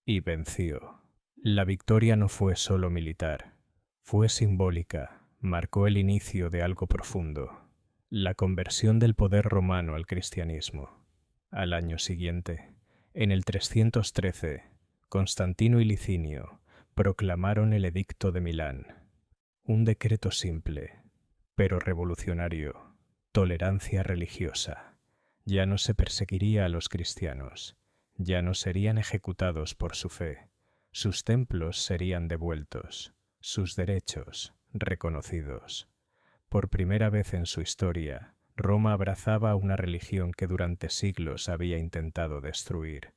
[SPEAKER 1] Y venció. La victoria no fue solo militar, fue simbólica, marcó el inicio de algo profundo, la conversión del poder romano al cristianismo. Al año siguiente, en el 313, Constantino y Licinio proclamaron el Edicto de Milán, un decreto simple, pero revolucionario: tolerancia religiosa. Ya no se perseguiría a los cristianos, ya no serían ejecutados por su fe, sus templos serían devueltos, sus derechos reconocidos. Por primera vez en su historia, Roma abrazaba una religión que durante siglos había intentado destruir.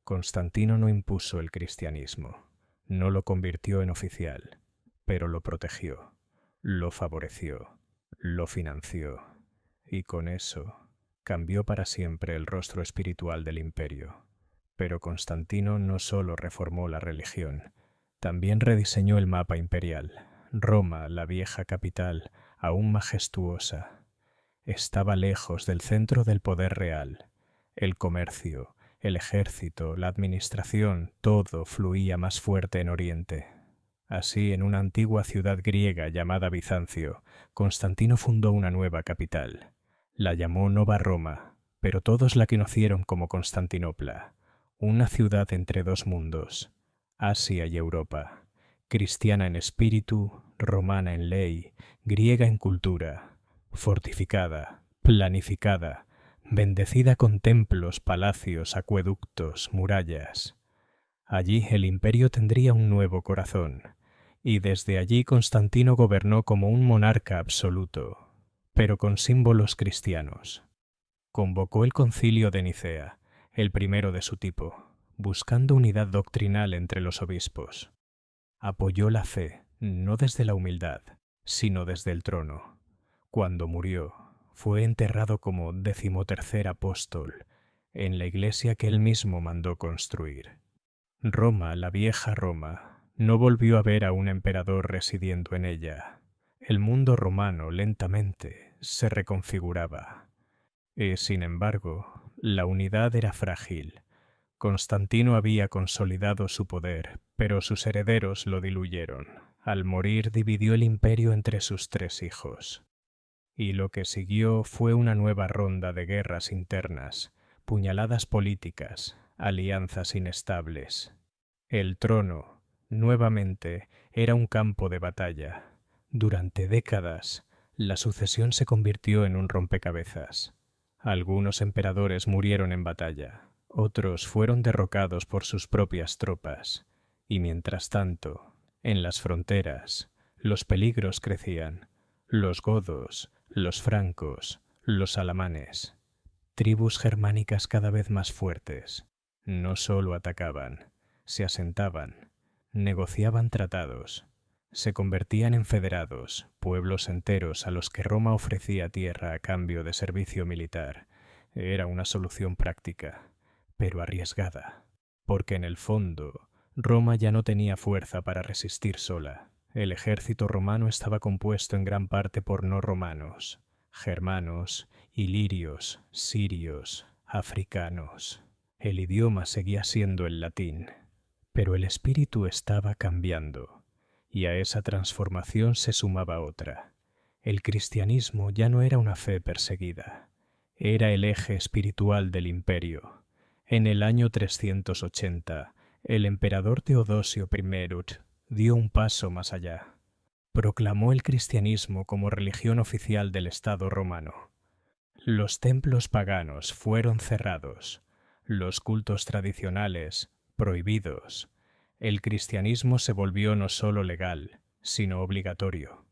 [SPEAKER 1] Constantino no impuso el cristianismo, No lo convirtió en oficial, pero lo protegió, lo favoreció, lo financió, y con eso cambió para siempre el rostro espiritual del imperio. Pero Constantino no solo reformó la religión, también rediseñó el mapa imperial. Roma, la vieja capital, aún majestuosa, estaba lejos del centro del poder real. El comercio, el ejército, la administración, todo fluía más fuerte en Oriente. Así, en una antigua ciudad griega llamada Bizancio, Constantino fundó una nueva capital. La llamó Nova Roma, pero todos la conocieron como Constantinopla, una ciudad entre dos mundos, Asia y Europa, cristiana en espíritu, romana en ley, griega en cultura, fortificada, planificada, bendecida con templos, palacios, acueductos, murallas. Allí el imperio tendría un nuevo corazón, y desde allí Constantino gobernó como un monarca absoluto, pero con símbolos cristianos. Convocó el Concilio de Nicea, el primero de su tipo, buscando unidad doctrinal entre los obispos. Apoyó la fe, no desde la humildad, sino desde el trono. Cuando murió, fue enterrado como 13º apóstol en la iglesia que él mismo mandó construir. Roma, la vieja Roma, no volvió a ver a un emperador residiendo en ella. El mundo romano lentamente se reconfiguraba. Y, sin embargo, la unidad era frágil. Constantino había consolidado su poder, pero sus herederos lo diluyeron. Al morir dividió el imperio entre sus 3 hijos. Y lo que siguió fue una nueva ronda de guerras internas, puñaladas políticas, alianzas inestables. El trono, nuevamente, era un campo de batalla. Durante décadas, la sucesión se convirtió en un rompecabezas. Algunos emperadores murieron en batalla, otros fueron derrocados por sus propias tropas, y mientras tanto, en las fronteras, los peligros crecían. Los godos, los francos, los alamanes, tribus germánicas cada vez más fuertes, no solo atacaban, se asentaban, negociaban tratados, se convertían en federados, pueblos enteros a los que Roma ofrecía tierra a cambio de servicio militar. Era una solución práctica, pero arriesgada, porque en el fondo Roma ya no tenía fuerza para resistir sola. El ejército romano estaba compuesto en gran parte por no romanos, germanos, ilirios, sirios, africanos. El idioma seguía siendo el latín, pero el espíritu estaba cambiando, y a esa transformación se sumaba otra. El cristianismo ya no era una fe perseguida, era el eje espiritual del imperio. En el año 380, el emperador Teodosio I dio un paso más allá. Proclamó el cristianismo como religión oficial del Estado romano. Los templos paganos fueron cerrados, los cultos tradicionales prohibidos. El cristianismo se volvió no solo legal, sino obligatorio.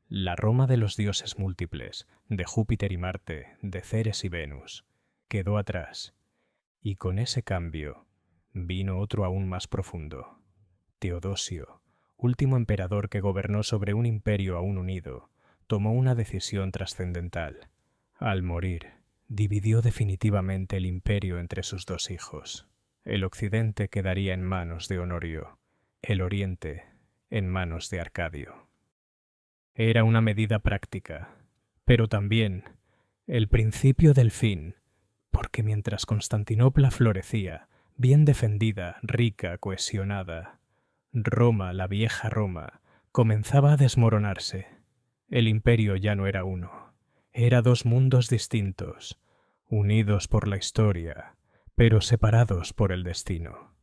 [SPEAKER 1] La Roma de los dioses múltiples, de Júpiter y Marte, de Ceres y Venus, quedó atrás. Y con ese cambio vino otro aún más profundo. Teodosio, último emperador que gobernó sobre un imperio aún unido, tomó una decisión trascendental. Al morir, dividió definitivamente el imperio entre sus 2 hijos. El occidente quedaría en manos de Honorio, el oriente en manos de Arcadio. Era una medida práctica, pero también el principio del fin, porque mientras Constantinopla florecía, bien defendida, rica, cohesionada, Roma, la vieja Roma, comenzaba a desmoronarse. El imperio ya no era uno, era 2 mundos distintos, unidos por la historia, pero separados por el destino.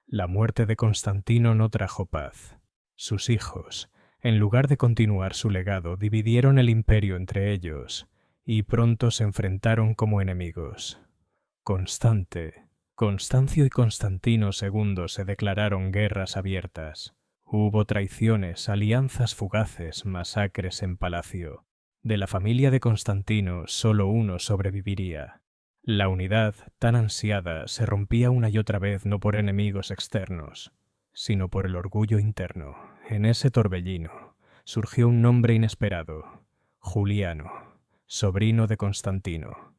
[SPEAKER 1] La muerte de Constantino no trajo paz. Sus hijos, en lugar de continuar su legado, dividieron el imperio entre ellos, y pronto se enfrentaron como enemigos. Constancio y Constantino II se declararon guerras abiertas. Hubo traiciones, alianzas fugaces, masacres en palacio. De la familia de Constantino solo uno sobreviviría. La unidad, tan ansiada, se rompía una y otra vez no por enemigos externos, sino por el orgullo interno. En ese torbellino surgió un nombre inesperado: Juliano, sobrino de Constantino,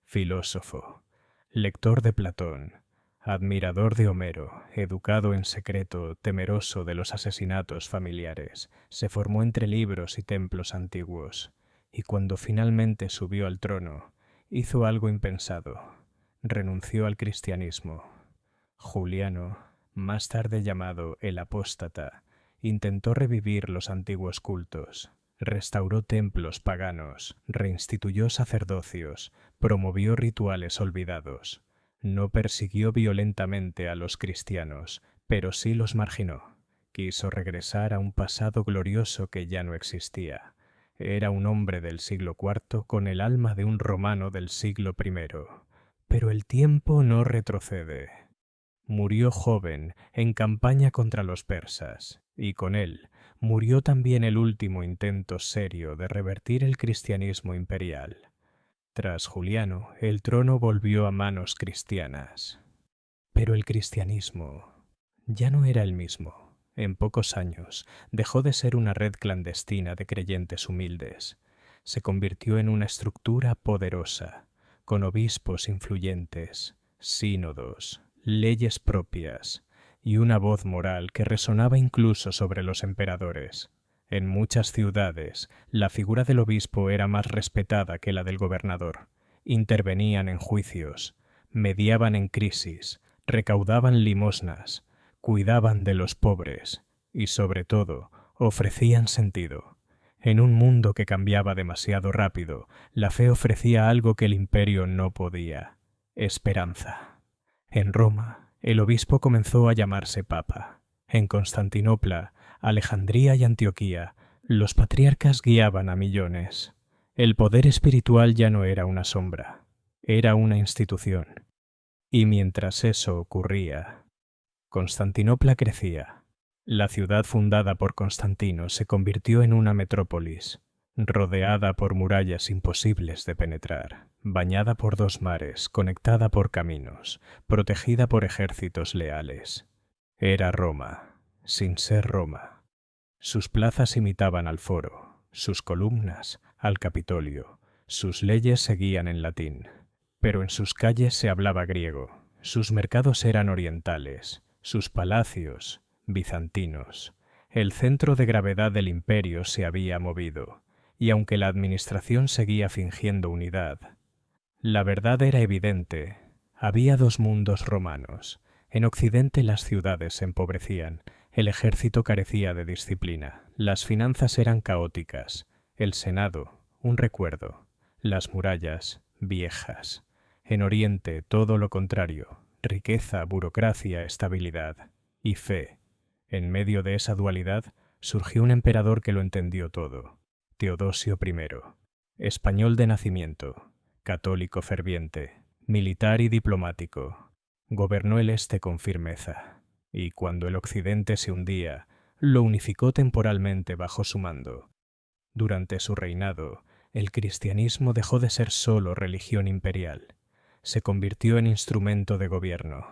[SPEAKER 1] filósofo, lector de Platón, admirador de Homero, educado en secreto, temeroso de los asesinatos familiares, se formó entre libros y templos antiguos, y cuando finalmente subió al trono, hizo algo impensado: renunció al cristianismo. Juliano, más tarde llamado el Apóstata, intentó revivir los antiguos cultos, restauró templos paganos, reinstituyó sacerdocios, promovió rituales olvidados. No persiguió violentamente a los cristianos, pero sí los marginó. Quiso regresar a un pasado glorioso que ya no existía. Era un hombre del siglo IV con el alma de un romano del siglo I. Pero el tiempo no retrocede. Murió joven en campaña contra los persas, y con él murió también el último intento serio de revertir el cristianismo imperial. Tras Juliano, el trono volvió a manos cristianas. Pero el cristianismo ya no era el mismo. En pocos años dejó de ser una red clandestina de creyentes humildes. Se convirtió en una estructura poderosa, con obispos influyentes, sínodos, leyes propias y una voz moral que resonaba incluso sobre los emperadores. En muchas ciudades, la figura del obispo era más respetada que la del gobernador. Intervenían en juicios, mediaban en crisis, recaudaban limosnas, cuidaban de los pobres y, sobre todo, ofrecían sentido. En un mundo que cambiaba demasiado rápido, la fe ofrecía algo que el imperio no podía: esperanza. En Roma, el obispo comenzó a llamarse papa. En Constantinopla, Alejandría y Antioquía, los patriarcas guiaban a millones. El poder espiritual ya no era una sombra, era una institución. Y mientras eso ocurría, Constantinopla crecía. La ciudad fundada por Constantino se convirtió en una metrópolis, rodeada por murallas imposibles de penetrar, bañada por dos mares, conectada por caminos, protegida por ejércitos leales. Era Roma, sin ser Roma. Sus plazas imitaban al Foro, sus columnas al Capitolio, sus leyes seguían en latín, pero en sus calles se hablaba griego, sus mercados eran orientales, sus palacios bizantinos. El centro de gravedad del imperio se había movido, y aunque la administración seguía fingiendo unidad, la verdad era evidente: había dos mundos romanos. En Occidente las ciudades se empobrecían, el ejército carecía de disciplina, las finanzas eran caóticas, el Senado, un recuerdo, las murallas, viejas. En Oriente, todo lo contrario: riqueza, burocracia, estabilidad y fe. En medio de esa dualidad surgió un emperador que lo entendió todo: Teodosio I, español de nacimiento, católico ferviente, militar y diplomático. Gobernó el Este con firmeza, y cuando el Occidente se hundía, lo unificó temporalmente bajo su mando. Durante su reinado, el cristianismo dejó de ser solo religión imperial. Se convirtió en instrumento de gobierno.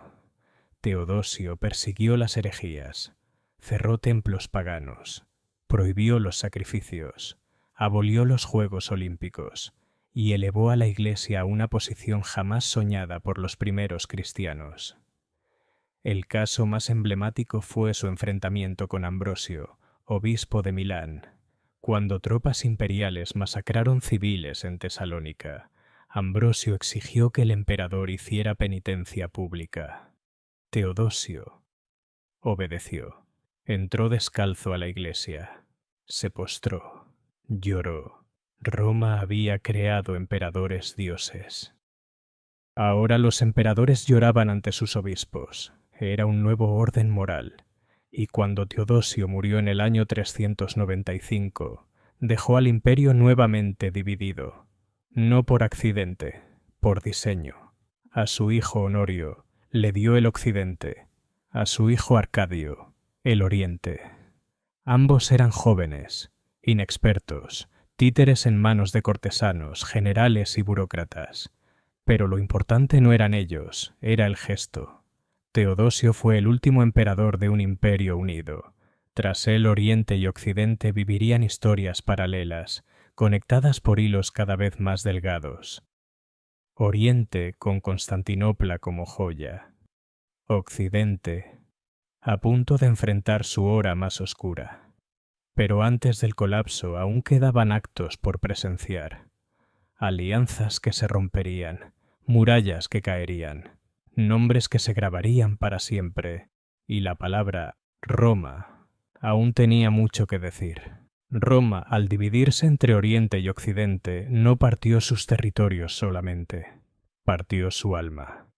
[SPEAKER 1] Teodosio persiguió las herejías, cerró templos paganos, prohibió los sacrificios, abolió los Juegos Olímpicos y elevó a la Iglesia a una posición jamás soñada por los primeros cristianos. El caso más emblemático fue su enfrentamiento con Ambrosio, obispo de Milán. Cuando tropas imperiales masacraron civiles en Tesalónica, Ambrosio exigió que el emperador hiciera penitencia pública. Teodosio obedeció. Entró descalzo a la iglesia. Se postró. Lloró. Roma había creado emperadores dioses. Ahora los emperadores lloraban ante sus obispos. Era un nuevo orden moral. Y cuando Teodosio murió en el año 395, dejó al imperio nuevamente dividido. No por accidente, por diseño. A su hijo Honorio le dio el occidente, a su hijo Arcadio el oriente. Ambos eran jóvenes, inexpertos, títeres en manos de cortesanos, generales y burócratas. Pero lo importante no eran ellos, era el gesto. Teodosio fue el último emperador de un imperio unido. Tras él, Oriente y Occidente vivirían historias paralelas, conectadas por hilos cada vez más delgados. Oriente con Constantinopla como joya. Occidente, a punto de enfrentar su hora más oscura. Pero antes del colapso aún quedaban actos por presenciar. Alianzas que se romperían, murallas que caerían, nombres que se grabarían para siempre, y la palabra Roma aún tenía mucho que decir. Roma, al dividirse entre Oriente y Occidente, no partió sus territorios solamente, partió su alma.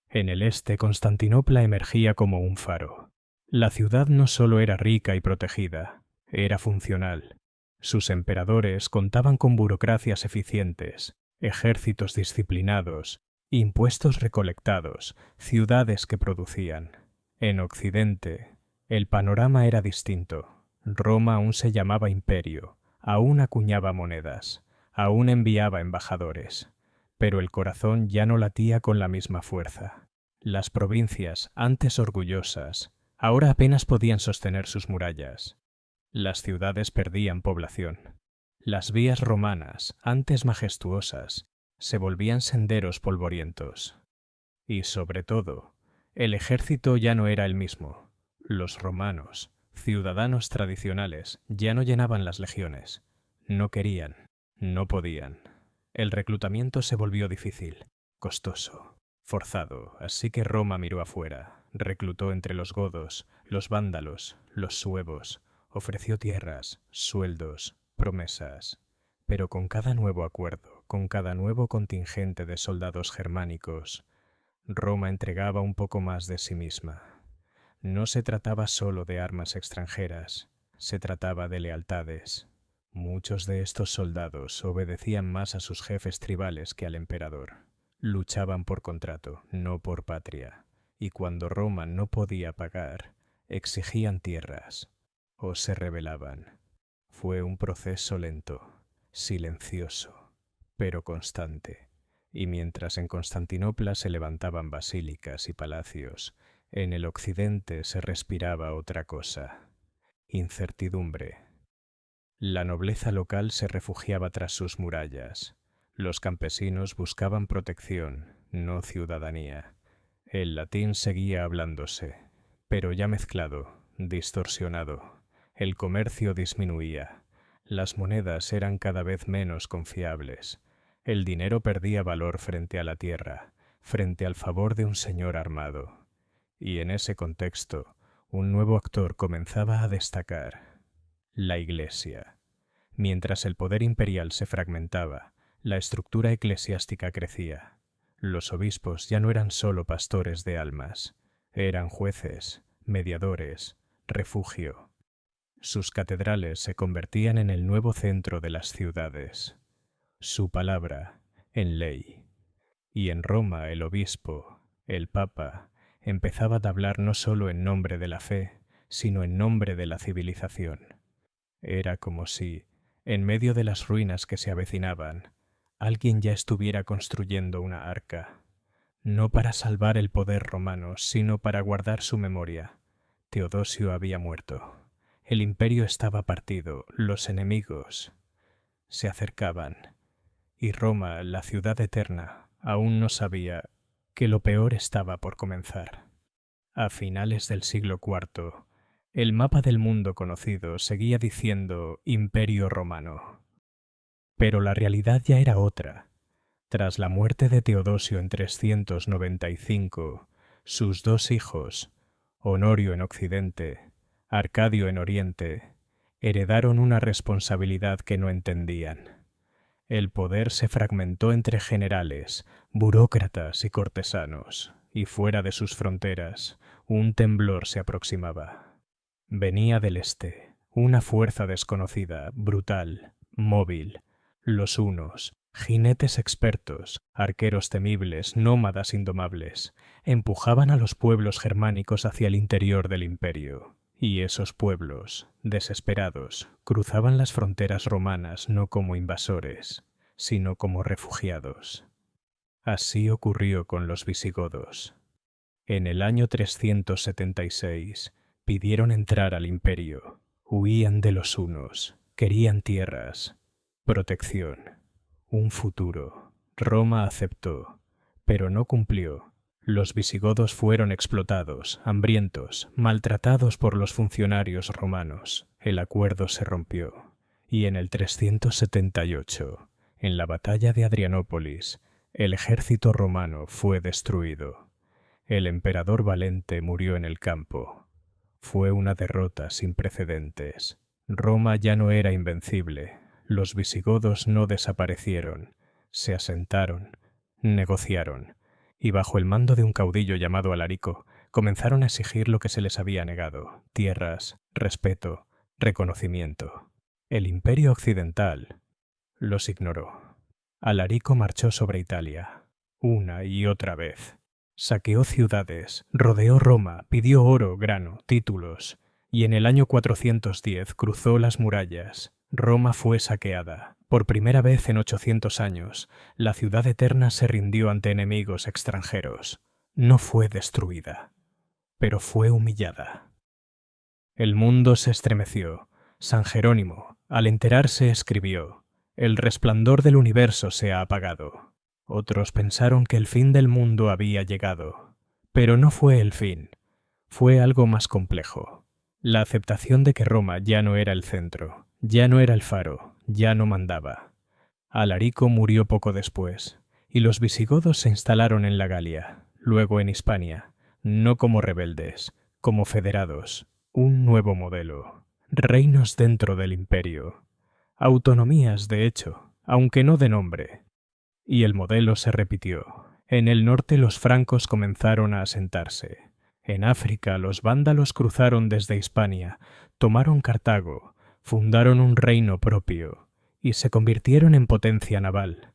[SPEAKER 1] En el este, Constantinopla emergía como un faro. La ciudad no solo era rica y protegida, era funcional. Sus emperadores contaban con burocracias eficientes, ejércitos disciplinados, impuestos recolectados, ciudades que producían. En Occidente, el panorama era distinto. Roma aún se llamaba imperio, aún acuñaba monedas, aún enviaba embajadores, pero el corazón ya no latía con la misma fuerza. Las provincias, antes orgullosas, ahora apenas podían sostener sus murallas. Las ciudades perdían población. Las vías romanas, antes majestuosas, se volvían senderos polvorientos. Y, sobre todo, el ejército ya no era el mismo. Los romanos, ciudadanos tradicionales, ya no llenaban las legiones. No querían, no podían. El reclutamiento se volvió difícil, costoso, forzado, así que Roma miró afuera, reclutó entre los godos, los vándalos, los suevos, ofreció tierras, sueldos, promesas. Pero con cada nuevo acuerdo, con cada nuevo contingente de soldados germánicos, Roma entregaba un poco más de sí misma. No se trataba solo de armas extranjeras, se trataba de lealtades. Muchos de estos soldados obedecían más a sus jefes tribales que al emperador. Luchaban por contrato, no por patria, y cuando Roma no podía pagar, exigían tierras o se rebelaban. Fue un proceso lento, silencioso, pero constante. Y mientras en Constantinopla se levantaban basílicas y palacios, en el occidente se respiraba otra cosa: incertidumbre. La nobleza local se refugiaba tras sus murallas. Los campesinos buscaban protección, no ciudadanía. El latín seguía hablándose, pero ya mezclado, distorsionado. El comercio disminuía. Las monedas eran cada vez menos confiables. El dinero perdía valor frente a la tierra, frente al favor de un señor armado. Y en ese contexto, un nuevo actor comenzaba a destacar: la Iglesia. Mientras el poder imperial se fragmentaba, la estructura eclesiástica crecía. Los obispos ya no eran solo pastores de almas, eran jueces, mediadores, refugio. Sus catedrales se convertían en el nuevo centro de las ciudades. Su palabra en ley. Y en Roma el obispo, el papa, empezaba a hablar no solo en nombre de la fe, sino en nombre de la civilización. Era como si, en medio de las ruinas que se avecinaban, alguien ya estuviera construyendo una arca, no para salvar el poder romano, sino para guardar su memoria. Teodosio había muerto. El imperio estaba partido, los enemigos se acercaban, y Roma, la ciudad eterna, aún no sabía que lo peor estaba por comenzar. A finales del siglo IV, el mapa del mundo conocido seguía diciendo Imperio Romano. Pero la realidad ya era otra. Tras la muerte de Teodosio en 395, sus dos hijos, Honorio en Occidente, Arcadio en Oriente, heredaron una responsabilidad que no entendían. El poder se fragmentó entre generales, burócratas y cortesanos, y fuera de sus fronteras, un temblor se aproximaba. Venía del este, una fuerza desconocida, brutal, móvil. Los hunos, jinetes expertos, arqueros temibles, nómadas indomables, empujaban a los pueblos germánicos hacia el interior del imperio. Y esos pueblos, desesperados, cruzaban las fronteras romanas no como invasores, sino como refugiados. Así ocurrió con los visigodos. En el año 376 pidieron entrar al imperio. Huían de los hunos, querían tierras, protección, un futuro. Roma aceptó, pero no cumplió. Los visigodos fueron explotados, hambrientos, maltratados por los funcionarios romanos. El acuerdo se rompió, y en el 378, en la batalla de Adrianópolis, el ejército romano fue destruido. El emperador Valente murió en el campo. Fue una derrota sin precedentes. Roma ya no era invencible. Los visigodos no desaparecieron. Se asentaron, negociaron, y bajo el mando de un caudillo llamado Alarico, comenzaron a exigir lo que se les había negado: tierras, respeto, reconocimiento. El imperio occidental los ignoró. Alarico marchó sobre Italia, una y otra vez. Saqueó ciudades, rodeó Roma, pidió oro, grano, títulos, y en el año 410 cruzó las murallas. Roma fue saqueada. Por primera vez en 800 años, la ciudad eterna se rindió ante enemigos extranjeros. No fue destruida, pero fue humillada. El mundo se estremeció. San Jerónimo, al enterarse, escribió: «El resplandor del universo se ha apagado». Otros pensaron que el fin del mundo había llegado. Pero no fue el fin. Fue algo más complejo. La aceptación de que Roma ya no era el centro, ya no era el faro, ya no mandaba. Alarico murió poco después, y los visigodos se instalaron en la Galia, luego en Hispania, no como rebeldes, como federados, un nuevo modelo. Reinos dentro del imperio. Autonomías, de hecho, aunque no de nombre. Y el modelo se repitió. En el norte los francos comenzaron a asentarse. En África los vándalos cruzaron desde Hispania, tomaron Cartago, fundaron un reino propio y se convirtieron en potencia naval.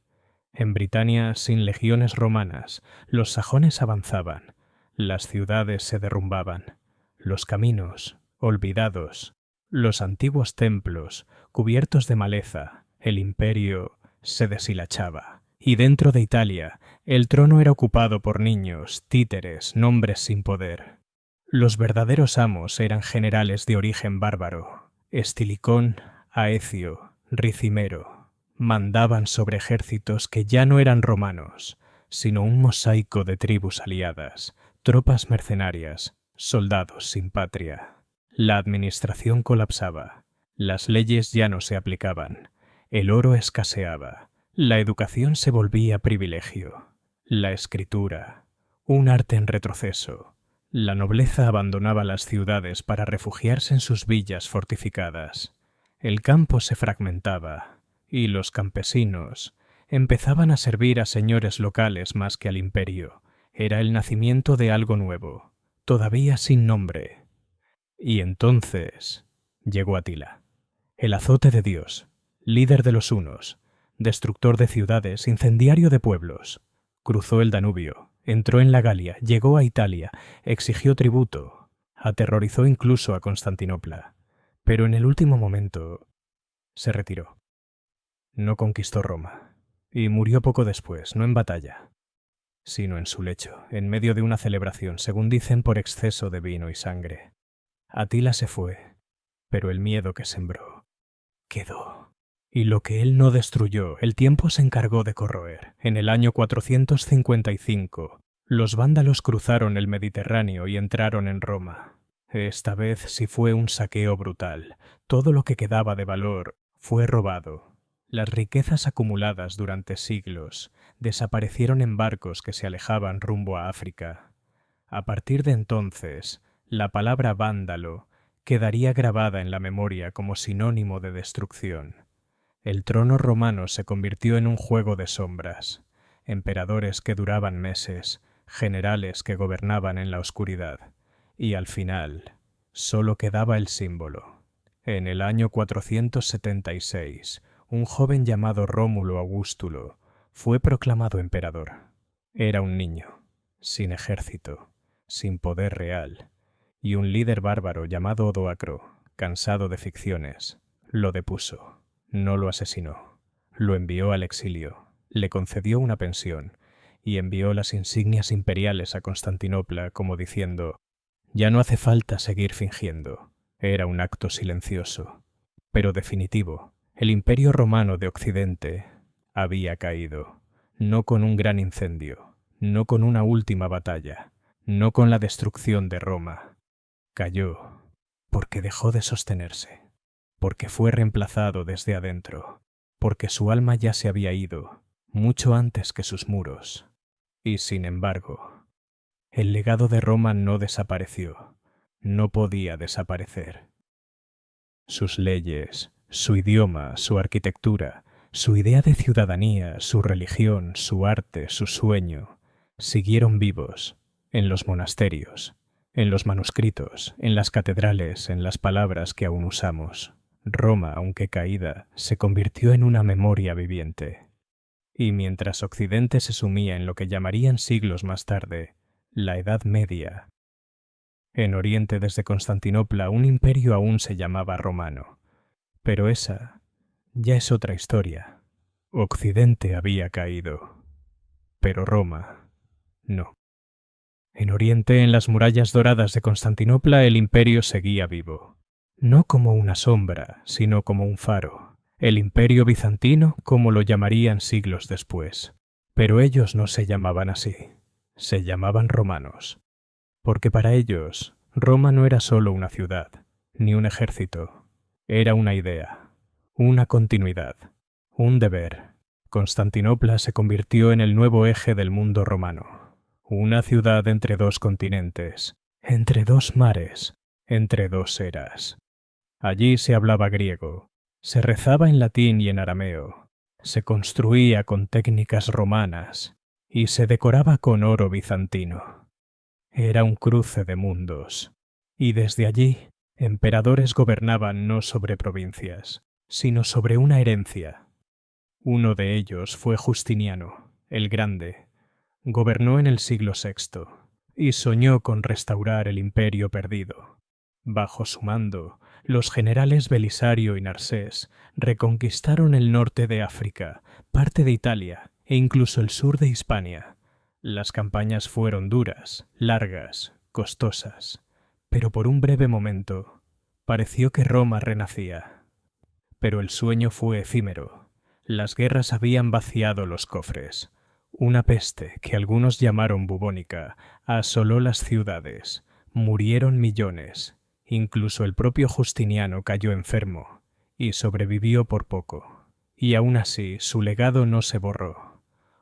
[SPEAKER 1] En Britania, sin legiones romanas, los sajones avanzaban, las ciudades se derrumbaban, los caminos, olvidados, los antiguos templos, cubiertos de maleza, el imperio se deshilachaba. Y dentro de Italia, el trono era ocupado por niños, títeres, nombres sin poder. Los verdaderos amos eran generales de origen bárbaro. Estilicón, Aecio, Ricimero. Mandaban sobre ejércitos que ya no eran romanos, sino un mosaico de tribus aliadas, tropas mercenarias, soldados sin patria. La administración colapsaba. Las leyes ya no se aplicaban. El oro escaseaba. La educación se volvía privilegio. La escritura, un arte en retroceso. La nobleza abandonaba las ciudades para refugiarse en sus villas fortificadas. El campo se fragmentaba, y los campesinos empezaban a servir a señores locales más que al imperio. Era el nacimiento de algo nuevo, todavía sin nombre. Y entonces llegó Atila, el azote de Dios, líder de los hunos, destructor de ciudades, incendiario de pueblos. Cruzó el Danubio, entró en la Galia, llegó a Italia, exigió tributo, aterrorizó incluso a Constantinopla. Pero en el último momento se retiró. No conquistó Roma, y murió poco después, no en batalla, sino en su lecho, en medio de una celebración, según dicen, por exceso de vino y sangre. Atila se fue, pero el miedo que sembró quedó. Y lo que él no destruyó, el tiempo se encargó de corroer. En el año 455, los vándalos cruzaron el Mediterráneo y entraron en Roma. Esta vez sí fue un saqueo brutal. Todo lo que quedaba de valor fue robado. Las riquezas acumuladas durante siglos desaparecieron en barcos que se alejaban rumbo a África. A partir de entonces, la palabra vándalo quedaría grabada en la memoria como sinónimo de destrucción. El trono romano se convirtió en un juego de sombras, emperadores que duraban meses, generales que gobernaban en la oscuridad, y al final solo quedaba el símbolo. En el año 476, un joven llamado Rómulo Augustulo fue proclamado emperador. Era un niño, sin ejército, sin poder real, y un líder bárbaro llamado Odoacro, cansado de ficciones, lo depuso. No lo asesinó, lo envió al exilio, le concedió una pensión y envió las insignias imperiales a Constantinopla como diciendo: «Ya no hace falta seguir fingiendo». Era un acto silencioso, pero definitivo. El Imperio Romano de Occidente había caído, no con un gran incendio, no con una última batalla, no con la destrucción de Roma. Cayó porque dejó de sostenerse, porque fue reemplazado desde adentro, porque su alma ya se había ido, mucho antes que sus muros. Y sin embargo, el legado de Roma no desapareció, no podía desaparecer. Sus leyes, su idioma, su arquitectura, su idea de ciudadanía, su religión, su arte, su sueño, siguieron vivos en los monasterios, en los manuscritos, en las catedrales, en las palabras que aún usamos. Roma, aunque caída, se convirtió en una memoria viviente. Y mientras Occidente se sumía en lo que llamarían siglos más tarde la Edad Media, en Oriente desde Constantinopla un imperio aún se llamaba romano. Pero esa ya es otra historia. Occidente había caído, pero Roma no. En Oriente, en las murallas doradas de Constantinopla, el imperio seguía vivo. No como una sombra, sino como un faro. El imperio bizantino, como lo llamarían siglos después. Pero ellos no se llamaban así. Se llamaban romanos. Porque para ellos, Roma no era solo una ciudad, ni un ejército. Era una idea, una continuidad, un deber. Constantinopla se convirtió en el nuevo eje del mundo romano. Una ciudad entre dos continentes, entre dos mares, entre dos eras. Allí se hablaba griego, se rezaba en latín y en arameo, se construía con técnicas romanas y se decoraba con oro bizantino. Era un cruce de mundos, y desde allí emperadores gobernaban no sobre provincias, sino sobre una herencia. Uno de ellos fue Justiniano, el Grande. Gobernó en el siglo VI y soñó con restaurar el imperio perdido. Bajo su mando, los generales Belisario y Narsés reconquistaron el norte de África, parte de Italia e incluso el sur de Hispania. Las campañas fueron duras, largas, costosas, pero por un breve momento pareció que Roma renacía. Pero el sueño fue efímero. Las guerras habían vaciado los cofres. Una peste, que algunos llamaron bubónica, asoló las ciudades. Murieron millones. Incluso el propio Justiniano cayó enfermo y sobrevivió por poco. Y aún así su legado no se borró.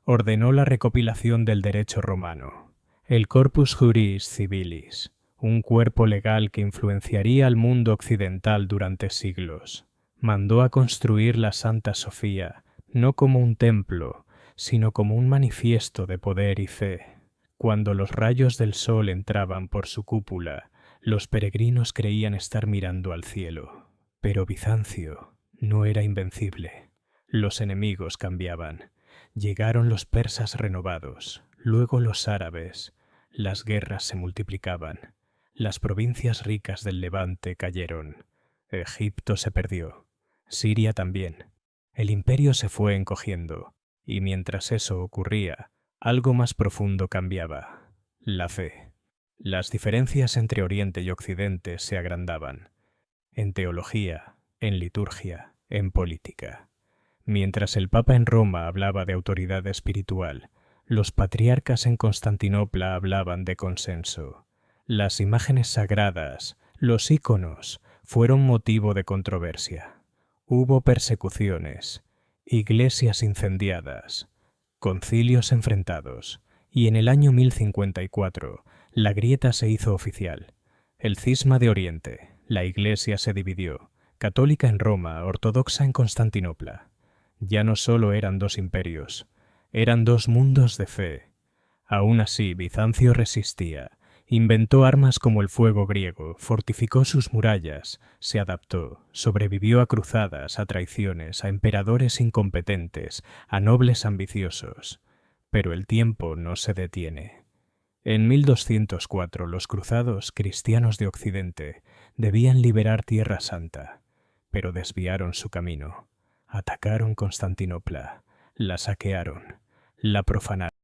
[SPEAKER 1] Ordenó la recopilación del derecho romano, el Corpus Juris Civilis, un cuerpo legal que influenciaría al mundo occidental durante siglos. Mandó a construir la Santa Sofía, no como un templo, sino como un manifiesto de poder y fe. Cuando los rayos del sol entraban por su cúpula, los peregrinos creían estar mirando al cielo. Pero Bizancio no era invencible. Los enemigos cambiaban. Llegaron los persas renovados, luego los árabes. Las guerras se multiplicaban. Las provincias ricas del Levante cayeron. Egipto se perdió. Siria también. El imperio se fue encogiendo, y mientras eso ocurría, algo más profundo cambiaba: la fe. Las diferencias entre Oriente y Occidente se agrandaban, en teología, en liturgia, en política. Mientras el Papa en Roma hablaba de autoridad espiritual, los patriarcas en Constantinopla hablaban de consenso. Las imágenes sagradas, los íconos, fueron motivo de controversia. Hubo persecuciones, iglesias incendiadas, concilios enfrentados, y en el año 1054 la grieta se hizo oficial. El cisma de Oriente, la Iglesia se dividió, católica en Roma, ortodoxa en Constantinopla. Ya no solo eran dos imperios, eran dos mundos de fe. Aún así, Bizancio resistía. Inventó armas como el fuego griego, fortificó sus murallas, se adaptó, sobrevivió a cruzadas, a traiciones, a emperadores incompetentes, a nobles ambiciosos. Pero el tiempo no se detiene. En 1204 los cruzados cristianos de Occidente debían liberar Tierra Santa, pero desviaron su camino. Atacaron Constantinopla, la saquearon, la profanaron.